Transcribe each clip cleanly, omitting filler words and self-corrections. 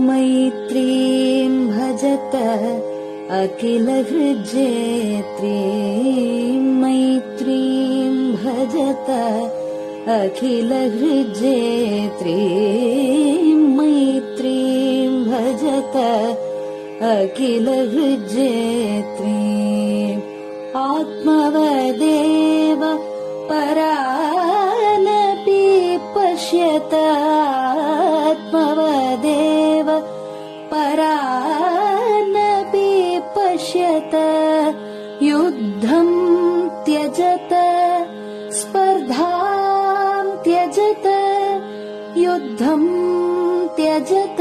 मैत्रीं भजत अखिलहृज्जेत्रीं मैत्रीं भजत अखिलहृज्जेत्रीं मैत्रीं भजत अखिलहृज्जेत्रीम् आत्मवदेव परानपि पश्यत आत्मवदेव परानपि पश्यत युद्धं त्यजत स्पर्धां त्यजत युद्धं त्यजत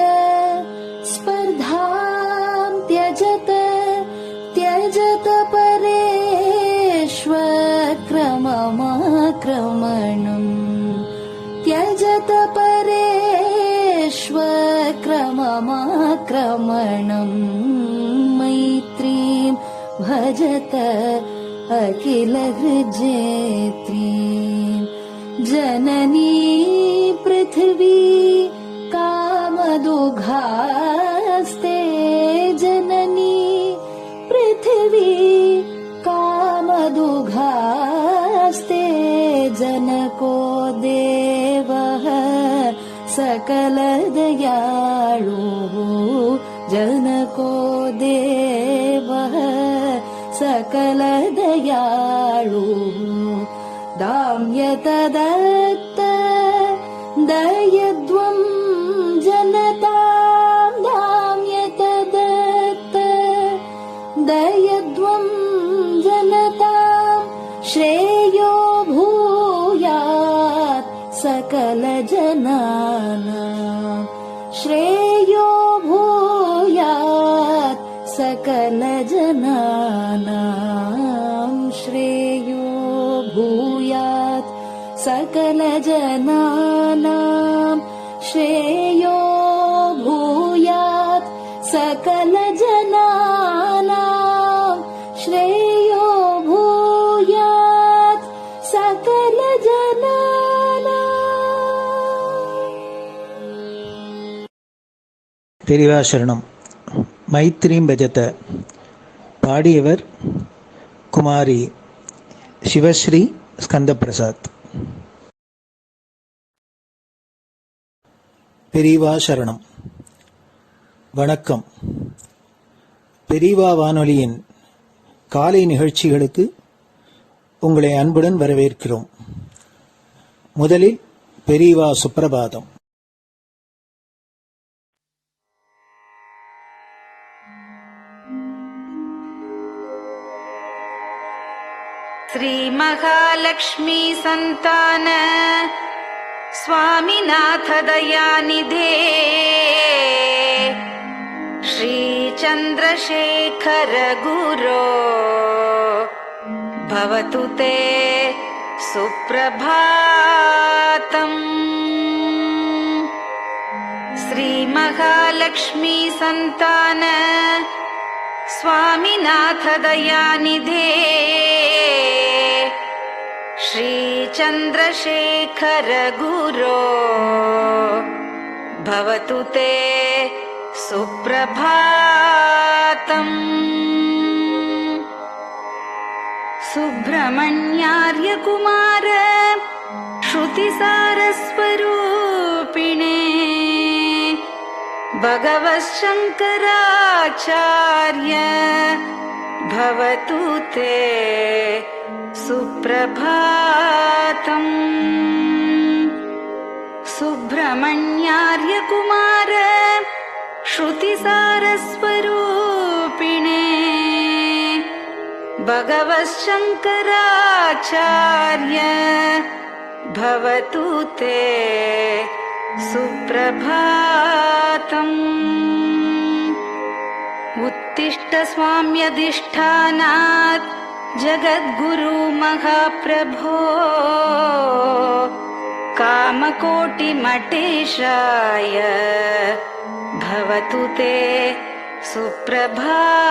स्पर्धां त्यजत त्यजत परेष्वक्रममाक्रमणम् त्यजत परेष्वक्रममाक्रमणम् मैत्रीं भजत अखिलहृज्जेत्रीं जननी पृथिवी कामदुघास्ते जननी पृथिवी कामदुघास्ते जनको देवः सकलदयाळुः जनको देवः सकलदयाळुः दाम्यत दत्त दयध्वं जनतां दाम्यत दत्त दयध्वं जनतां श्रेयो भूयात् सकलजनानां श्रेयो भूयात् सकलजनानां श्रेयो भूयात् सकलजनानां श्रेयो भूयात् सकलजनानां श्रेयो भूयात् सकलजनानां. பெரிவாசரணம். மைத்ரீம் பஜத. பாடியவர் குமாரி சிவஸ்ரீ ஸ்கந்தபிரசாத். பெரியவா சரணம். வணக்கம். பெரியவா வானொலியின் காலை நிகழ்ச்சிகளுக்கு உங்களை அன்புடன் வரவேற்கிறோம். முதலில் பெரியவா சுப்பிரபாதம். श्री महालक्ष्मी संतान स्वामीनाथ दयानिधे श्री चंद्रशेखर गुरो भवतु ते सुप्रभातम्. श्री महालक्ष्मी संतान स्वामीनाथ दयानिधे श्री चंद्रशेखर गुरो भवतु ते सुप्रभातम्. सुब्रह्मण्यार्य कुमार श्रुतिसारस्वरूपिणे भगवच्छंकराचार्य भवतु ते सुप्रभातम्. सुब्रह्मण्यार्य कुमार श्रुतिसारस्वरूपिणे भगवच्छंकराचार्य भवतु ते सुप्रभातम्. उत्तिष्ठ स्वाम्यधिष्ठानात् जगद्गुरु महाप्रभो कामकोटिमठेशाय भवतु ते सुप्रभातम्.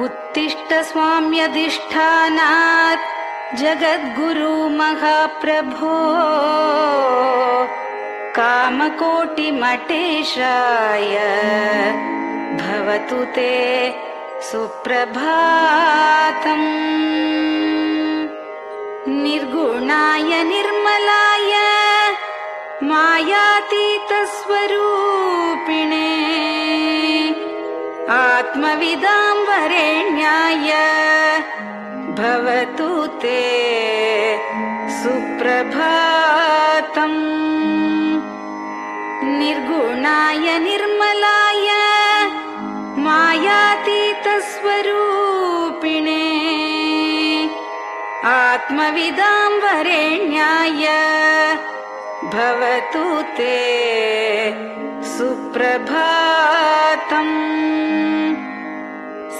उत्तिष्ठ स्वाम्यधिष्ठानात् जगद्गुरु महाप्रभो कामकोटिमटेशाय भवतु ते सुप्रभातम्। निर्गुणाय निर्मलाय मायातीतस्वरूपिणे आत्मविदां वरेण्याय भवतु ते सुप्रभातम्। निर्गुणाय निर्मलाय मायातीतस्वरूपिणे आत्मविदां वरेण्याय भवतु ते सुप्रभातम्।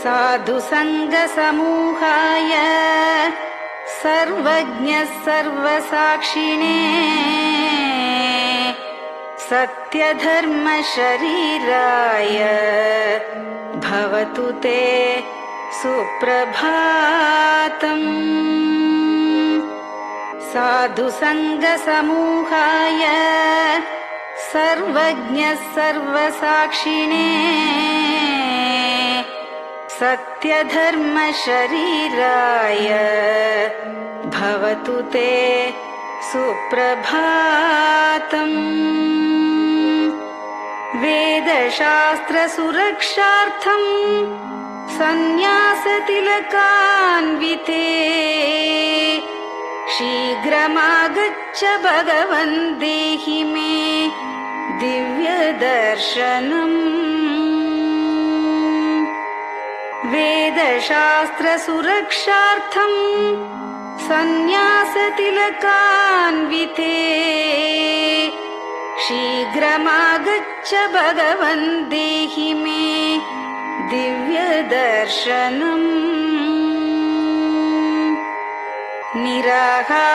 साधुसङ्गसमूहाय सर्वज्ञः सर्वसाक्षिणे सत्यधर्मशरीराय भवतु ते सुप्रभातम्। साधुसङ्गसमूहाय सर्वज्ञः सर्वसाक्षिणे सत्यधर्मशरीराय भवतु ते सुप्रभातम्। वेदशास्त्रसुरक्षार्थं सन्न्यासतिलकान्विते शीघ्रमागच्छ भगवन् देहि मे दिव्यदर्शनम्। वेदशास्त्रसुरक्षार्थं सन्न्यासतिलकान्विते शीघ्रमागच्छ भगवन् देहि मे दिव्यदर्शनम्। निराहारविनिद्राय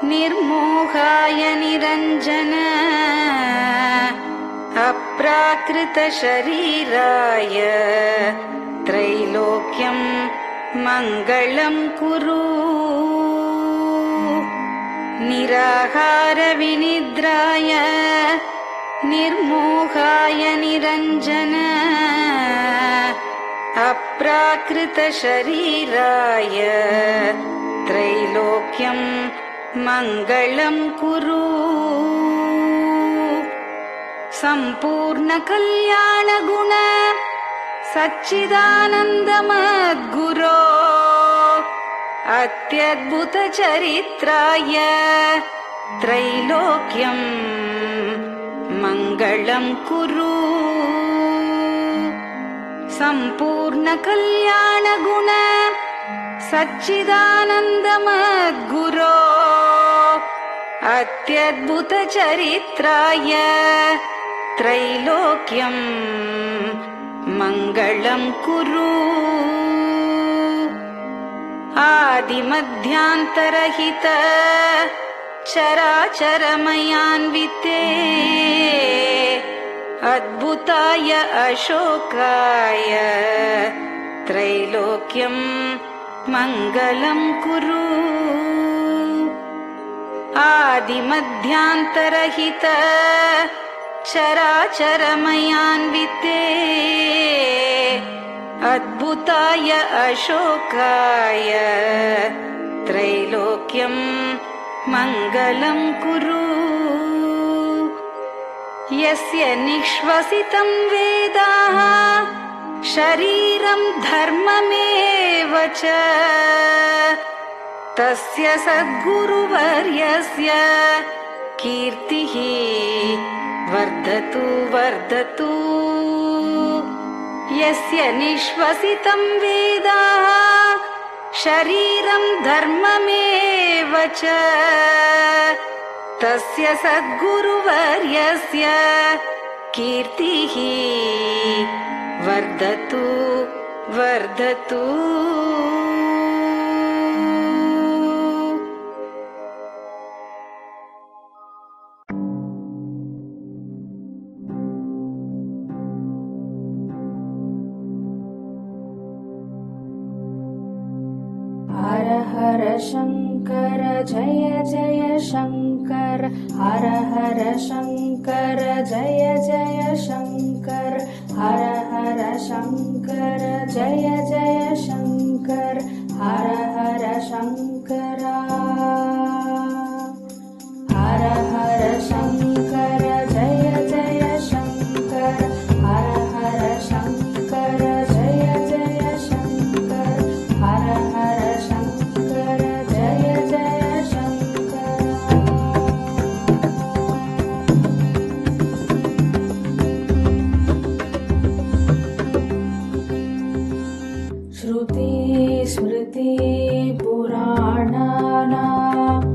निर्मोहाय निरञ्जन अप्राकृतशरीराय त्रैलोक्यं मङ्गलं कुरु। निराहारविनिद्राय निर्मोहाय निरञ्जन अप्राकृतशरीराय त्रैलोक्यं मङ्गलं कुरु। सम्पूर्णकल्याणगुण सच्चिदानन्दमद्गुरो अत्यद्भुतचरित्राय त्रैलोक्यं मङ्गलं कुरु। सम्पूर्णकल्याणगुण सच्चिदानन्दमद्गुरो अत्यद्भुतचरित्राय त्रैलोक्यं मङ्गलं कुरु। आदिमध्यान्तरहित चराचरमयान्विते अद्भुताय अशोकाय त्रैलोक्यं मङ्गलं कुरु। आदिमध्यान्तरहित चराचरमयान्विते अद्भुताय अशोकाय त्रैलोक्यं मङ्गलं कुरु। यस्य निःश्वसितं वेदाः शरीरं धर्ममेव च तस्य सद्गुरुवर्यस्य कीर्तिः वर्धतु वर्धतु। यस्य निःश्वसितं वेदाः शरीरं धर्ममेव च तस्य सद्गुरुवर्यस्य कीर्तिः वर्धतु वर्धतु। हर हर शङ्कर जय जय शङ्कर हर हर शङ्कर जय जय शङ्कर हर हर शङ्कर जय जय शङ्कर हर हर शङ्करा हर हर शङ्कर जय जय शङ्कर हर हर शङ्कर जय जय शङ्कर हर हर शङ्कर जय जय शङ्कर श्रुति स्मृति पुराणानाम्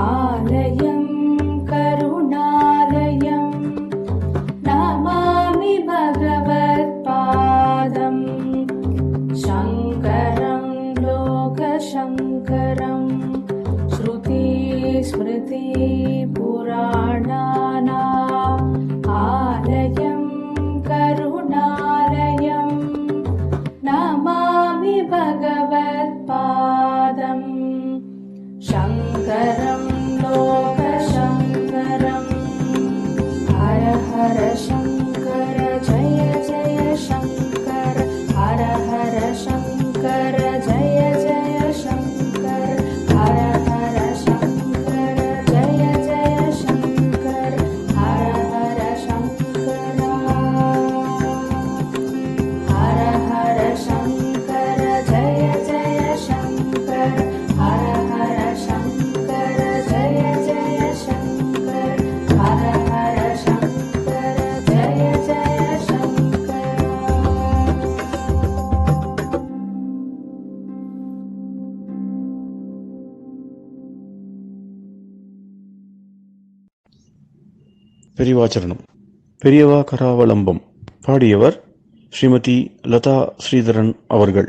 आलयं करुणालयं नमामि भगवत्पादं शङ्करं लोकशङ्करं श्रुति स्मृति पुराणानाम् आलयं करुणालयं नमामि भगवत्पादं शङ्करं लोकशङ्करम् हर हर शङ्कर जय जय शङ्कर हर हर शङ्कर जय जय शङ्कर हर हर शङ्कर जय जय शङ्कर हर हर शङ्करा हर हर शङ्कर जय जय शङ्कर हर हर शङ्कर जय जय शङ्कर हर हर शङ्कर जय जय शङ्कर பெரியவாச்சரணம். பெரியவா கராவலம்பம். பாடியவர் ஸ்ரீமதி லதா ஸ்ரீதரன் அவர்கள்.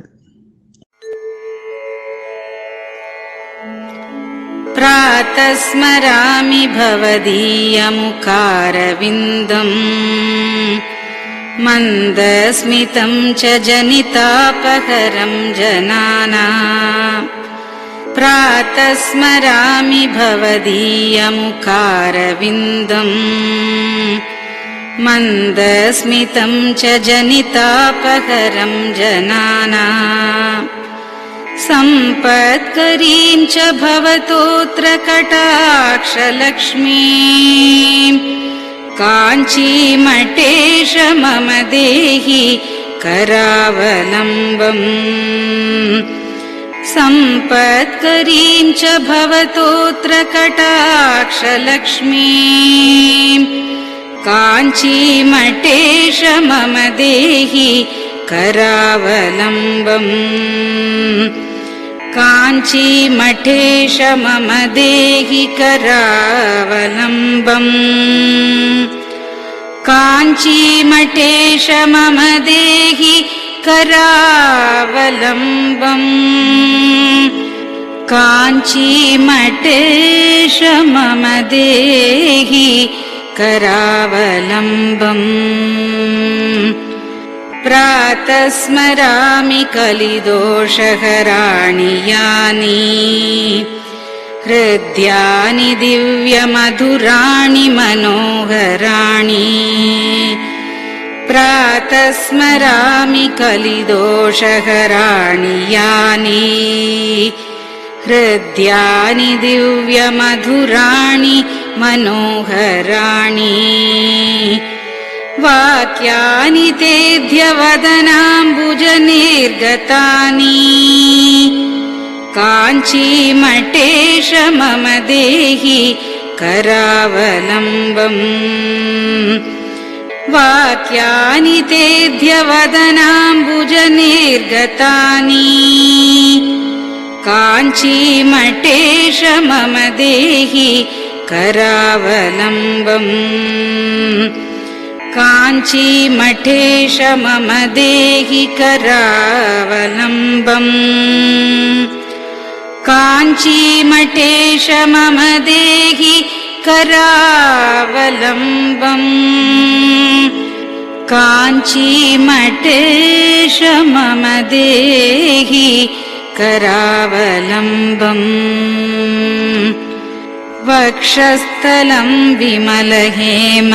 प्रातः स्मरामि भवदीयमुखारविन्दम् मन्दस्मितं च जनितापहरं जनानाम् प्रातः स्मरामि भवदीयमुखारविन्दम् मन्दस्मितं च जनितापहरं जनानाम् सम्पत्करीं च भवतोऽत्र कटाक्षलक्ष्मीं काञ्चीमठेश मम देहि करावलम्बम् सम्पत्करीं च भवतोऽत्र कटाक्षलक्ष्मीं काञ्चीमठेश मम देहि करावलम्बम् काञ्चीमठेश मम देहि करावलम्बम् काञ्चीमठेश मम देहि करावलम्बम् काञ्चीमठेश मम देहि करावलम्बम् प्रातः स्मरामि कलिदोषहराणि यानि हृद्यानि दिव्यमधुराणि मनोहराणि प्रातः स्मरामि कलिदोषहराणि यानि हृद्यानि दिव्यमधुराणि मनोहराणि वाक्यानि तेऽध्यवदनाम्बुजनिर्गतानि काञ्चीमठेश मम देहि करावलम्बम् वाक्यानि तेऽध्यवदनाम्बुजनिर्गतानि काञ्चीमठेश मम देहि करावलम्बम् काञ्चीमठेश मम देहि करावलम्बम् काञ्चीमठेश मम देहि करावलम्बम् काञ्चीमठेश मम देहि करावलम्बम् वक्षस्थलं विमलहेम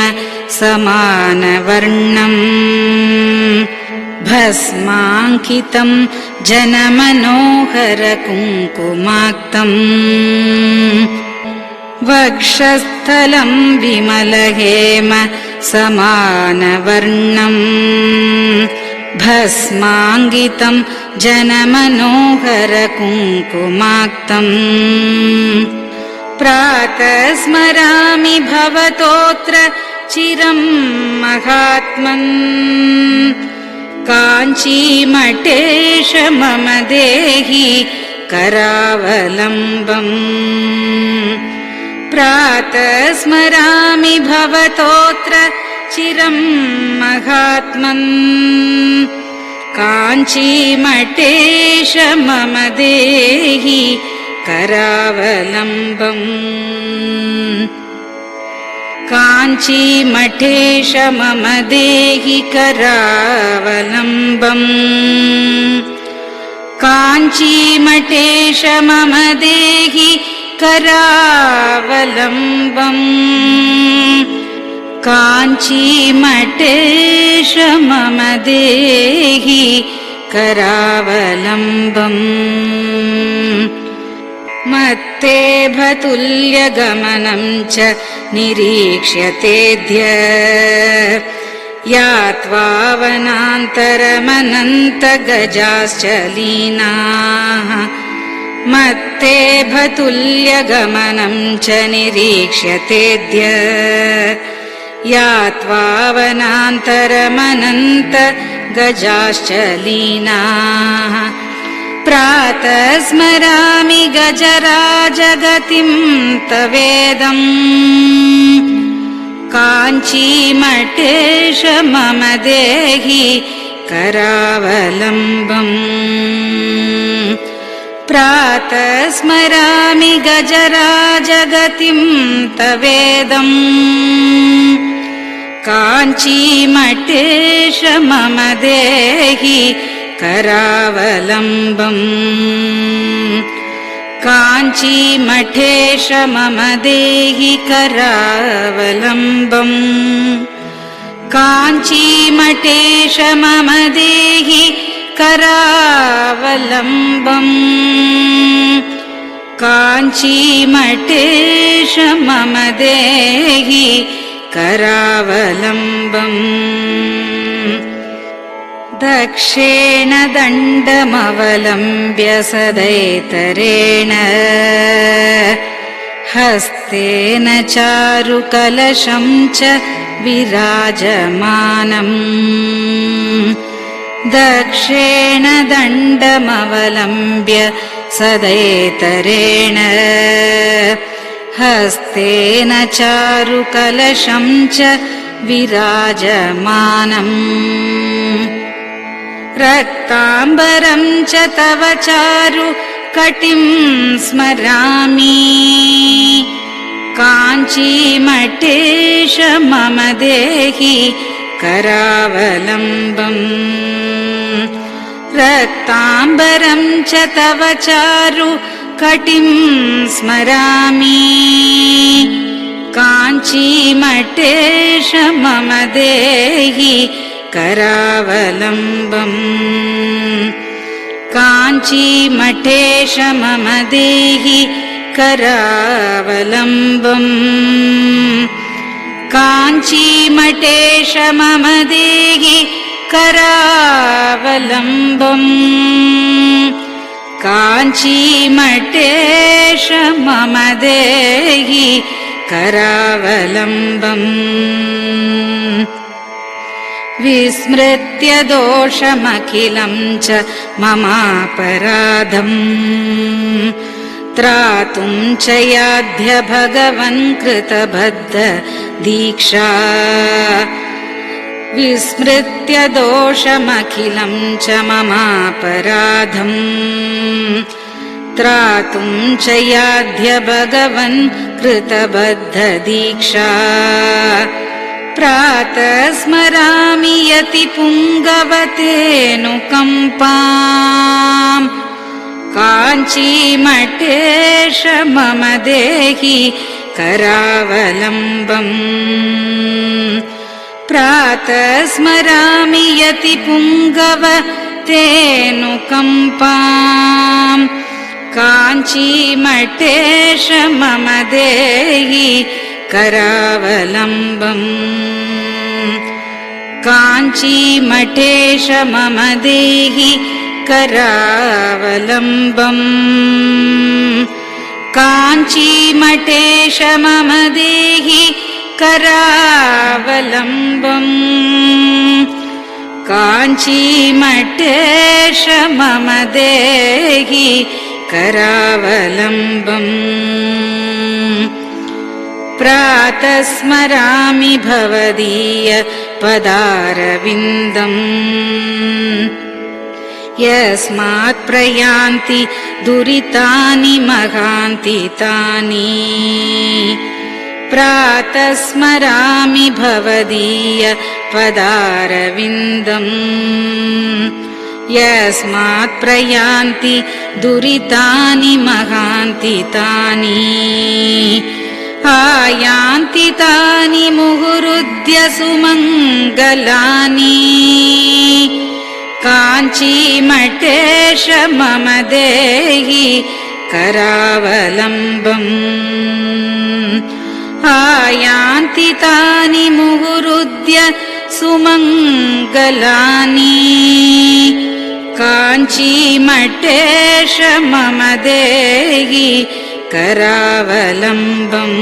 समानवर्णम् भस्माङ्कितं जनमनोहर कुङ्कुमाक्तम् वक्षस्थलं विमलहेम समानवर्णम् भस्माङ्कितं जनमनोहर कुङ्कुमाक्तम् प्रातः स्मरामि भवतोऽत्र चिरं महात्मन् काञ्चीमठेश मम देहि करावलम्बम् प्रातः स्मरामि भवतोऽत्र चिरं महात्मन् काञ्चीमठेश मम देहि करावलम्बम् काञ्चीमठेश मम देहि करावलम्बम् काञ्चीमठेश मम देहि करावलम्बम् काञ्चीमठेश मम देहि करावलम्बम् मत्तेभतुल्यगमनं च निरीक्ष्यतेऽद्य यात्वा वनान्तरमनन्तगजाश्च लीनाः मत्तेभतुल्यगमनं च निरीक्ष्यतेऽद्य यात्वा वनान्तरमनन्तगजाश्च लीनाः प्रातः स्मरामि गजराजगतिं तवेदम् काञ्चीमठेश मम देहि करावलम्बम् प्रातः स्मरामि गजराजगतिं तवेदम् काञ्चीमठेश मम देहि करावलम्बम् काञ्चीमठेश मम देहि करावलम्बम् काञ्चीमठेश मम देहि करावलम्बम् काञ्चीमठेश मम देहि करावलम्बम् दक्षेण दण्डमवलम्ब्य सदैतरेण हस्तेन चारुकलशं च विराजमानम् दक्षेण दण्डमवलम्ब्य सदैतरेण हस्तेन चारुकलशं च विराजमानम् रक्ताम्बरं च तव चारु कटिं स्मरामि काञ्चीमठेश मम देहि करावलम्बम् रक्ताम्बरं च तव चारु कटिं स्मरामि काञ्चीमठेश मम देहि करावलम्बम् काञ्चीमठेश मम देहि करावलम्बम् काञ्चीमठेश मम देहि करावलम्बम् काञ्चीमठेश मम देहि करावलम्बम् विस्मृत्य दोषमखिलं च ममापराधम् त्रातुं च याध्य भगवन् कृतबद्ध दीक्षा विस्मृत्य दोषमखिलं च ममापराधम् त्रातुं च याध्य भगवन् कृतबद्ध दीक्षा प्रातः स्मरामि यति पुङ्गवतेऽनुकम्पाम् काञ्चीमठेश मम देहि करावलम्बम् प्रातः स्मरामि यतिपुङ्गव तेऽनुकम्पाम् काञ्चीमठेश मम देहि करावलम्बम् काञ्चीमठेश मम देहि करावलम्बम् काञ्चीमठेश मम देहि करावलम्बम् काञ्चीमठेश मम देहि करावलम्बम् प्रातः स्मरामि भवदीय पदारविन्दम् यस्मात् प्रयान्ति दुरितानि महान्ति तानि प्रातः स्मरामि भवदीय पदारविन्दम् यस्मात् प्रयान्ति दुरितानि महान्ति तानि आयान्ति तानि मुहुरुद्य सुमङ्गलानि काञ्चीमठेश मम देहि करावलम्बम् आयान्ति तानि मुहुरुद्य सुमङ्गलानि काञ्चीमठेश मम देहि करावलम्बम्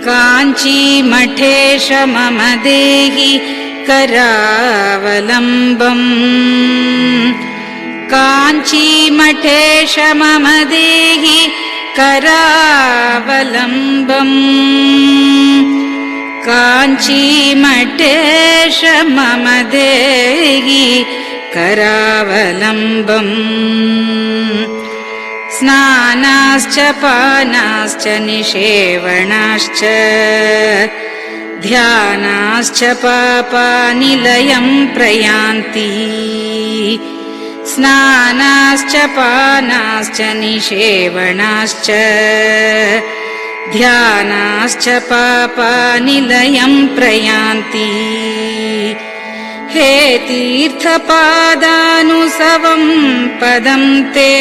काञ्चीमठेश मम देहि करावलम्बम् काञ्चीमठेश मम देहि करावलम्बम् काञ्चीमठेश मम देहि करावलम्बम् स्नानाश्च पानाश्च निषेवणाश्च ध्यानाश्च पापानिलयं प्रयान्ति स्नानाश्च पानाश्च निषेवणाश्च ध्यानाश्च पापानिलयं प्रयान्ति हे तीर्थपादानुसवं पदं ते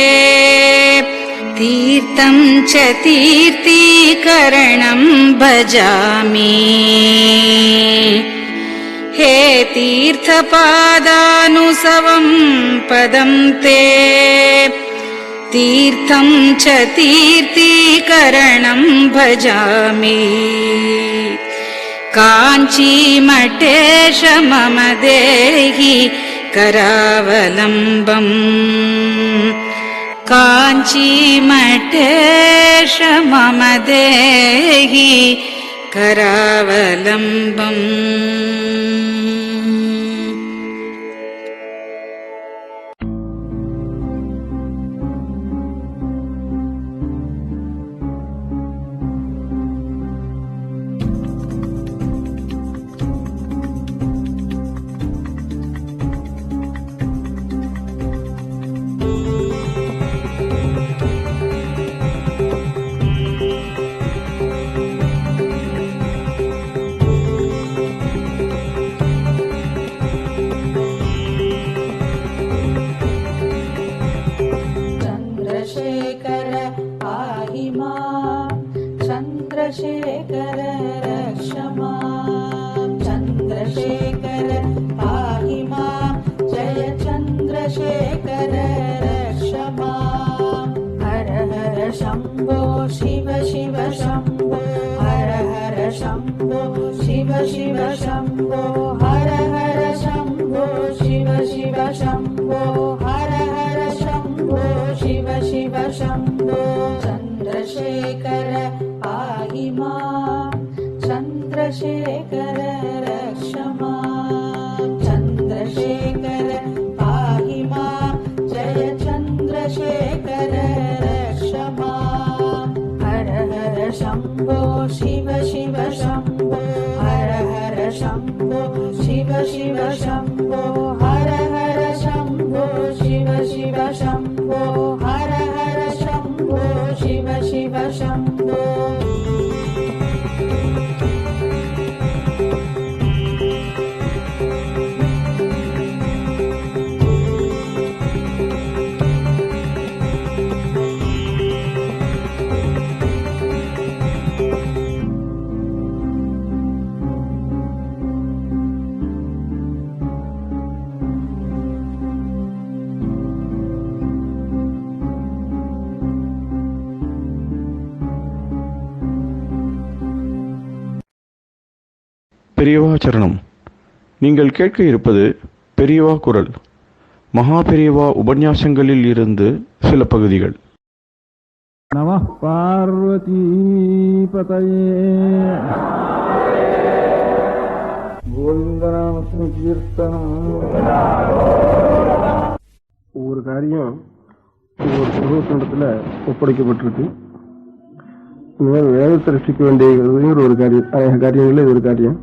तीर्थं च तीर्थीकरणं भजामि हे तीर्थपादानुसवं पदं ते तीर्थं च तीर्थीकरणं भजामि काञ्चीमठेश मम देहि करावलम्बम् काञ्चीमठेश मम देहि करावलम्बम् चन्द्रशेखर रक्ष माम् चन्द्रशेखर पाहि माम् जय चन्द्रशेखर रक्ष माम् हर हर शम्भो शिव शिव शम्भो हर हर शम्भो शिव शिव शम्भो हर हर शम्भो शिव शिव शम्भो हर हर शम्भो शिव शिव शम्भो चन्द्रशेखर पाहि माम् चन्द्रशेखर रक्ष माम् चन्द्रशेखर पाहि माम् जय चन्द्रशेखर रक्ष माम् हर हर शम्भो शिव शिव शम्भो हर हर शम्भो शिव शिव शम्भो हर हर शम्भो शिव शिव शम्भो हर हर शम्भो शिव शिव शम्भो பெரியவா சரணம். நீங்கள் கேட்க இருப்பது பெரியவா குரல். மகா பெரியவா உபன்யாசங்களில் இருந்து சில பகுதிகள். நம பார்வதி பதயே. கோவிந்தநாம கீர்த்தனம். ஒவ்வொரு காரியம் ஒவ்வொரு புருவத்திடத்துல ஒப்படைக்கப்பட்டிருக்கு. இந்த மாதிரி வேதத்தை ரட்சிக்க வேண்டிய ஒரு காரியம், அநேக காரியங்களில் இது ஒரு காரியம்.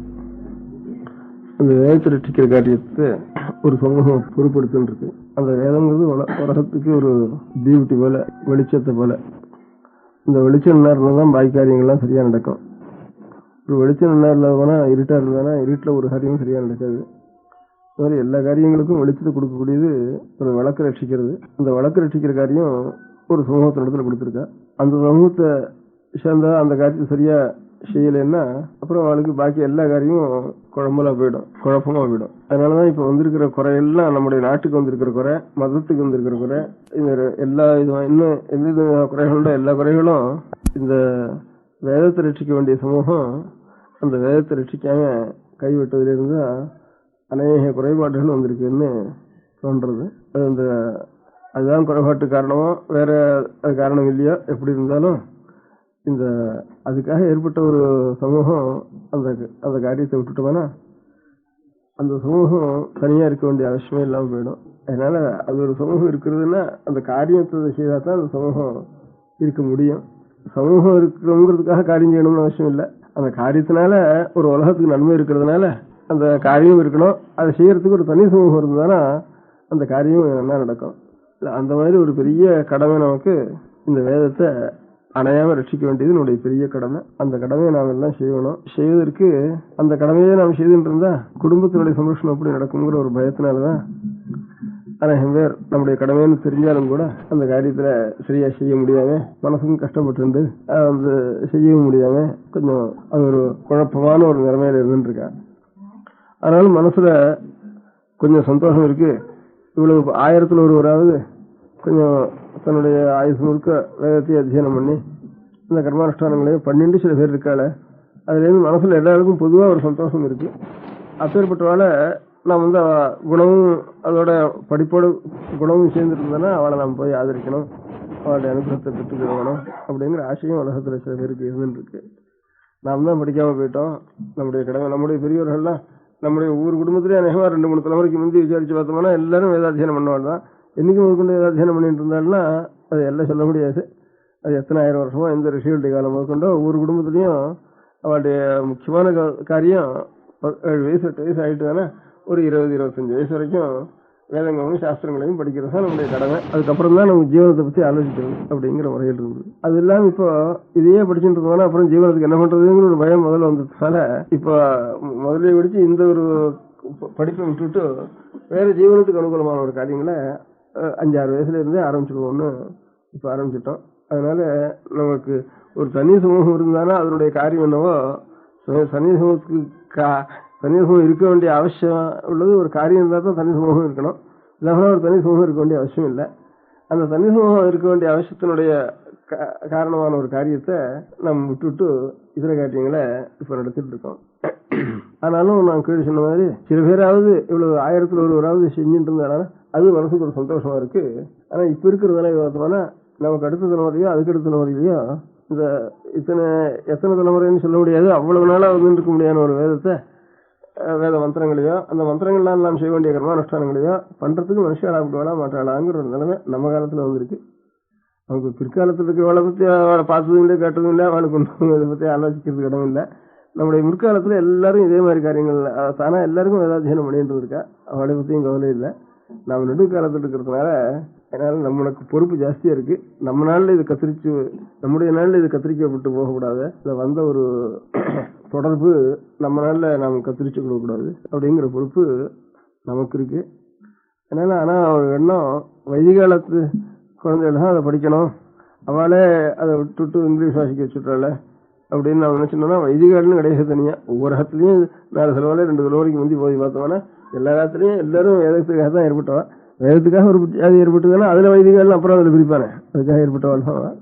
அந்த வேதத்தை ரட்சிக்கிற காரியத்தை ஒரு சமூகம் பொறுப்படுத்துன்னு இருக்கு. அந்த வேதங்கிறது உலகத்துக்கு ஒரு டியூட்டி போல, வெளிச்சத்தை போல. இந்த வெளிச்சம் நேரம் தான் பாக்கி காரியங்கள்லாம் சரியா நடக்கும். ஒரு வெளிச்சம் நேரம் இல்லாதவனா இருட்டா இருந்தானா இருட்டில் ஒரு காரியமும் சரியா நடக்காது. இந்த மாதிரி எல்லா காரியங்களுக்கும் வெளிச்சத்தை கொடுக்கக்கூடியது ஒரு வழக்கு ரட்சிக்கிறது. அந்த வழக்கு ரட்சிக்கிற காரியம் ஒரு சமூகத்தினிடத்துல கொடுத்துருக்கா. அந்த சமூகத்தை சேர்ந்தா அந்த காரியத்தை சரியா செய்யலைன்னா அப்புறம் அவளுக்கு பாக்கி எல்லா காரியமும் குழம்பலா போயிடும், குழப்பமா போயிடும். அதனாலதான் இப்ப வந்திருக்கிற குறையெல்லாம் நம்முடைய நாட்டுக்கு வந்திருக்கிற குறை, மதத்துக்கு வந்திருக்கிற குறை, இந்த எல்லா இன்னும் எந்த குறைகளோட எல்லா குறைகளும் இந்த வேதத்தை ரட்சிக்க வேண்டிய சமூகம் அந்த வேதத்தை ரட்சிக்காம கைவிட்டதிலிருந்து அநேக குறைபாடுகள் வந்திருக்குன்னு தோன்றது. அதுதான் குறைபாட்டு காரணமோ வேற அது காரணம் இல்லையோ, எப்படி இருந்தாலும் இந்த அதுக்காக ஏற்பட்ட ஒரு சமூகம் அந்த காரியத்தை விட்டுட்டோம்னா அந்த சமூகம் தனியா இருக்க வேண்டிய அவசியமே இல்லாமல் போயிடும். அதனால அது ஒரு சமூகம் இருக்கிறதுன்னா அந்த காரியத்தை செய்தா தான் அந்த சமூகம் இருக்க முடியும். சமூகம் இருக்கிறோங்கிறதுக்காக காரியம் செய்யணும்னு அவசியம் இல்லை. அந்த காரியத்தினால ஒரு உலகத்துக்கு நன்மை இருக்கிறதுனால அந்த காரியம் இருக்கணும். அதை செய்யறதுக்கு ஒரு தனி சமூகம் இருந்ததுன்னா அந்த காரியம் என்ன நடக்கும். அந்த மாதிரி ஒரு பெரிய கடமை நமக்கு இந்த வேதத்தை அணையாம ரட்சிக்க வேண்டியது நம்முடைய பெரிய கடமை. அந்த கடமையை நாம் எல்லாம் செய்யணும். செய்வதற்கு அந்த கடமையை நாம் செய்துட்டு இருந்தா குடும்பத்தினுடைய சந்தோஷம் எப்படி நடக்குங்கிற ஒரு பயத்தினாலதான் அநேகம் பேர் நம்முடைய கடமைன்னு தெரிஞ்சாலும் கூட அந்த காரியத்துல சரியா செய்ய முடியாம மனசுக்கும் கஷ்டப்பட்டு வந்து செய்யவும் முடியாம கொஞ்சம் அது ஒரு குழப்பமான ஒரு நிலைமையில இருந்துட்டு இருக்கா. அதனால மனசுல கொஞ்சம் சந்தோஷம் இருக்கு. இவ்வளவு 1000ல் ஒருவராவது கொஞ்சம் தன்னுடைய ஆயுசு முழுக்க வேதத்தை அத்தியனம் பண்ணி இந்த கர்மானுஷ்டானங்களையும் பண்ணிட்டு சில பேர் இருக்காள. அதுல இருந்து மனசுல எல்லாருக்கும் பொதுவா ஒரு சந்தோஷம் இருக்கு. அப்பேற்பட்டவால நாம் வந்து குணமும் அதோட படிப்போடு குணமும் சேர்ந்துட்டு இருந்தோன்னா அவளை நாம் போய் ஆதரிக்கணும், அவளுடைய அனுகிரகத்தை பெற்றுக்கணும் அப்படிங்கிற ஆசையும் உலகத்துல சில பேருக்கு இருந்துட்டு இருக்கு. நாம் தான் படிக்காம போயிட்டோம். நம்முடைய கடமை நம்முடைய பெரியவர்கள்லாம் நம்முடைய ஒவ்வொரு குடும்பத்திலேயே அநேகமா 2-3 தலைமுறைக்கு முந்தி விசாரிச்சு பார்த்தோம்னா எல்லாரும் வேதாத்தியனம் பண்ணவாள் தான். என்னைக்கு முதற்கொண்டு வேதாத்தியனம் பண்ணிட்டு இருந்தாலும்னா அது எல்லாம் சொல்ல முடியாது. அது எத்தனை 1000 வருஷமா எந்த ரிஷிகளுடைய காலம் முதற்கொண்டோ ஒவ்வொரு குடும்பத்திலையும் அவளுடைய முக்கியமான காரியம் 7 வயசு 8 வயசு ஆயிட்டு தானே ஒரு 20-25 வயசு வரைக்கும் வேதங்களையும் சாஸ்திரங்களையும் படிக்கிறது தான் நம்முடைய கடமை. அதுக்கப்புறம் தான் நம்ம ஜீவனத்தை பத்தி ஆலோசிக்கணும் அப்படிங்கிற முறையில் இருந்தது. அது இல்லாம இப்போ இதையே படிச்சுட்டு இருக்கோம்னா அப்புறம் ஜீவனத்துக்கு என்ன பண்றதுங்கிற ஒரு பயம் முதல்ல வந்ததுனால இப்போ முதலே படிச்சு இந்த ஒரு படிப்பை விட்டுட்டு வேற ஜீவனத்துக்கு அனுகூலமான ஒரு காரியங்களை 5-6 வயசுல இருந்தே ஆரம்பிச்சிடுவோம்னு இப்ப ஆரம்பிச்சிட்டோம். அதனால நமக்கு ஒரு தனி சமூகம் இருந்தானா அதனுடைய காரியம் என்னவோ தனி சமூகத்துக்கு தனி சமூகம் இருக்க வேண்டிய அவசியம் உள்ளது. ஒரு காரியம் இருந்தால் தான் தனி சமூகம் இருக்கணும், இல்லைன்னா ஒரு தனி சமூகம் இருக்க வேண்டிய அவசியம் இல்லை. அந்த தனி சமூகம் இருக்க வேண்டிய அவசியத்தினுடைய காரணமான ஒரு காரியத்தை நம்ம விட்டுவிட்டு இதர காரியங்களை இப்ப நடத்திட்டு இருக்கோம். ஆனாலும் நான் கேள்வி சொன்ன மாதிரி சில பேராவது இவ்வளவு 1000ல் ஒருவராவது செஞ்சுட்டு இருந்தாலும் அது மனசுக்கு ஒரு சந்தோஷமா இருக்கு. ஆனா இப்ப இருக்கிறதுனால பார்த்தோம்னா நமக்கு அடுத்த தலைமுறையோ அதுக்கு அடுத்த தலைமுறையிலையோ இந்த எத்தனை தலைமுறைன்னு சொல்ல முடியாது, அவ்வளவு நாளா வந்து இருக்க முடியாத ஒரு வேதத்தை வேத மந்திரங்களையோ அந்த மந்திரங்கள்லாம் நாம் செய்ய வேண்டிய கர்மானுஷ்டானங்களையோ பண்றதுக்கு மனுஷன் ஆப்பிடுவாளா மாட்டாளாங்கிற ஒரு நிலைமை நம்ம காலத்துல வந்திருக்கு. நமக்கு பிற்காலத்தில் இருக்கிறவளை பத்தி அவளை பார்த்ததும் இல்லை கேட்டதும் இல்லை, அவளுக்கு ஒன்றும் இதை பத்தி ஆலோசிக்கிறதுக்கு இடம் இல்லை. நம்முடைய முற்காலத்துல எல்லாரும் இதே மாதிரி காரியங்கள் தானா எல்லாருக்கும் வேதாத்தியனம் பண்ணிட்டு இருக்கா. அவளை பத்தியும் கவலை இல்லை. நாம் நெடுக்காலத்தில் இருக்கிறதுனால அதனால நம்மளுக்கு பொறுப்பு ஜாஸ்தியா இருக்கு. நம்ம நாள்ல இது நம்முடைய நாள்ல இது கத்திரிக்கப்பட்டு போகக்கூடாது. இதுல வந்த ஒரு தொடர்பு நம்ம நாள்ல நாம் கத்திரிச்சு கொடுக்கக்கூடாது அப்படிங்கிற பொறுப்பு நமக்கு இருக்கு. அதனால ஆனா ஒரு எண்ணம் வைதிகாலத்து குழந்தைகள் தான் அதை படிக்கணும், அவளே அதை விட்டுட்டு இங்கிலீஷ் வாசிக்க வச்சுட்டால அப்படின்னு நான் நினைச்சோம்னா வைதிகாலன்னு கிடையாது. தனியா ஒவ்வொரு இடத்துலயும் 4 செலவால 2 கிலோமீட்டருக்கு முந்தி போய் பார்த்தோம்னா எல்லா இடத்துலயும் எல்லாரும் வேதத்துக்காக தான் ஏற்பட்டவா. வேதத்துக்காக ஒரு ஜாதி ஏற்பட்டதுன்னா அதுல வைதிகாலம் அப்புறம் அதுல பிரிப்பானே அதுக்காக ஏற்பட்டவாள் தான்.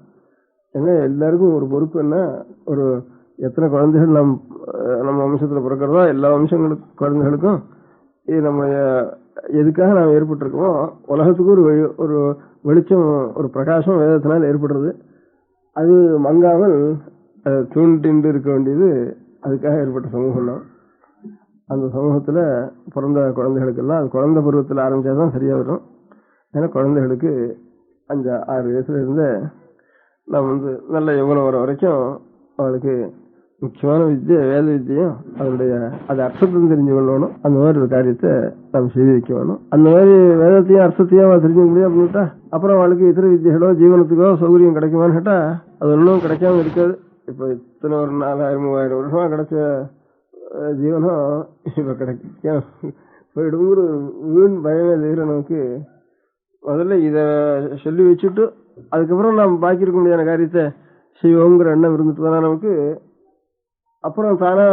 ஏன்னா எல்லாருக்கும் ஒரு பொறுப்பு என்ன, ஒரு எத்தனை குழந்தைகள் நம்ம வம்சத்துல பிறக்கிறதோ எல்லா குழந்தைகளுக்கும் இது நம்ம எதுக்காக நாம் ஏற்பட்டிருக்கோமோ உலகத்துக்கு ஒரு வெளிச்சம் ஒரு பிரகாசம் வேதத்தினால் ஏற்படுறது. அது மங்காமல் தூண்டிண்டு இருக்க வேண்டியது அதுக்காக ஏற்பட்ட சமூகம் தான். அந்த சமூகத்துல பிறந்த குழந்தைகளுக்கெல்லாம் அது குழந்தை பருவத்தில் ஆரம்பிச்சாதான் சரியா வரும். ஏன்னா குழந்தைகளுக்கு 5-6 வயசுல இருந்து நாம் நல்ல எவ்வளவு வர வரைக்கும் அவளுக்கு முக்கியமான வித்தியை வேத வித்தியும் அது அர்த்தத்தையும் தெரிஞ்சு கொள்ளணும். அந்த மாதிரி ஒரு காரியத்தை நாம் செய்து வைக்க வேணும். அந்த மாதிரி வேதத்தையும் அர்த்தத்தையும் அவள் தெரிஞ்சுக்க முடியும் அப்படின்ட்டா அப்புறம் அவளுக்கு இதர வித்தியகளோ ஜீவனத்துக்கோ சௌகரியம் கிடைக்குமான்னு கேட்டா அது ஒன்றும் கிடைக்காம இருக்காது. இப்ப இத்தனை ஒரு 4000-3000 வருஷமா கிடைச்ச ஜீவனம் இப்ப கிடைக்க போயிடுங்கிற வீண் பயமே தவிர நமக்கு முதல்ல இத சொல்லி வச்சுட்டு அதுக்கப்புறம் நாம் பாக்கி இருக்க முடியாத காரியத்தை செய்வோங்கிற எண்ணம் இருந்துட்டு தானே நமக்கு அப்புறம் தானா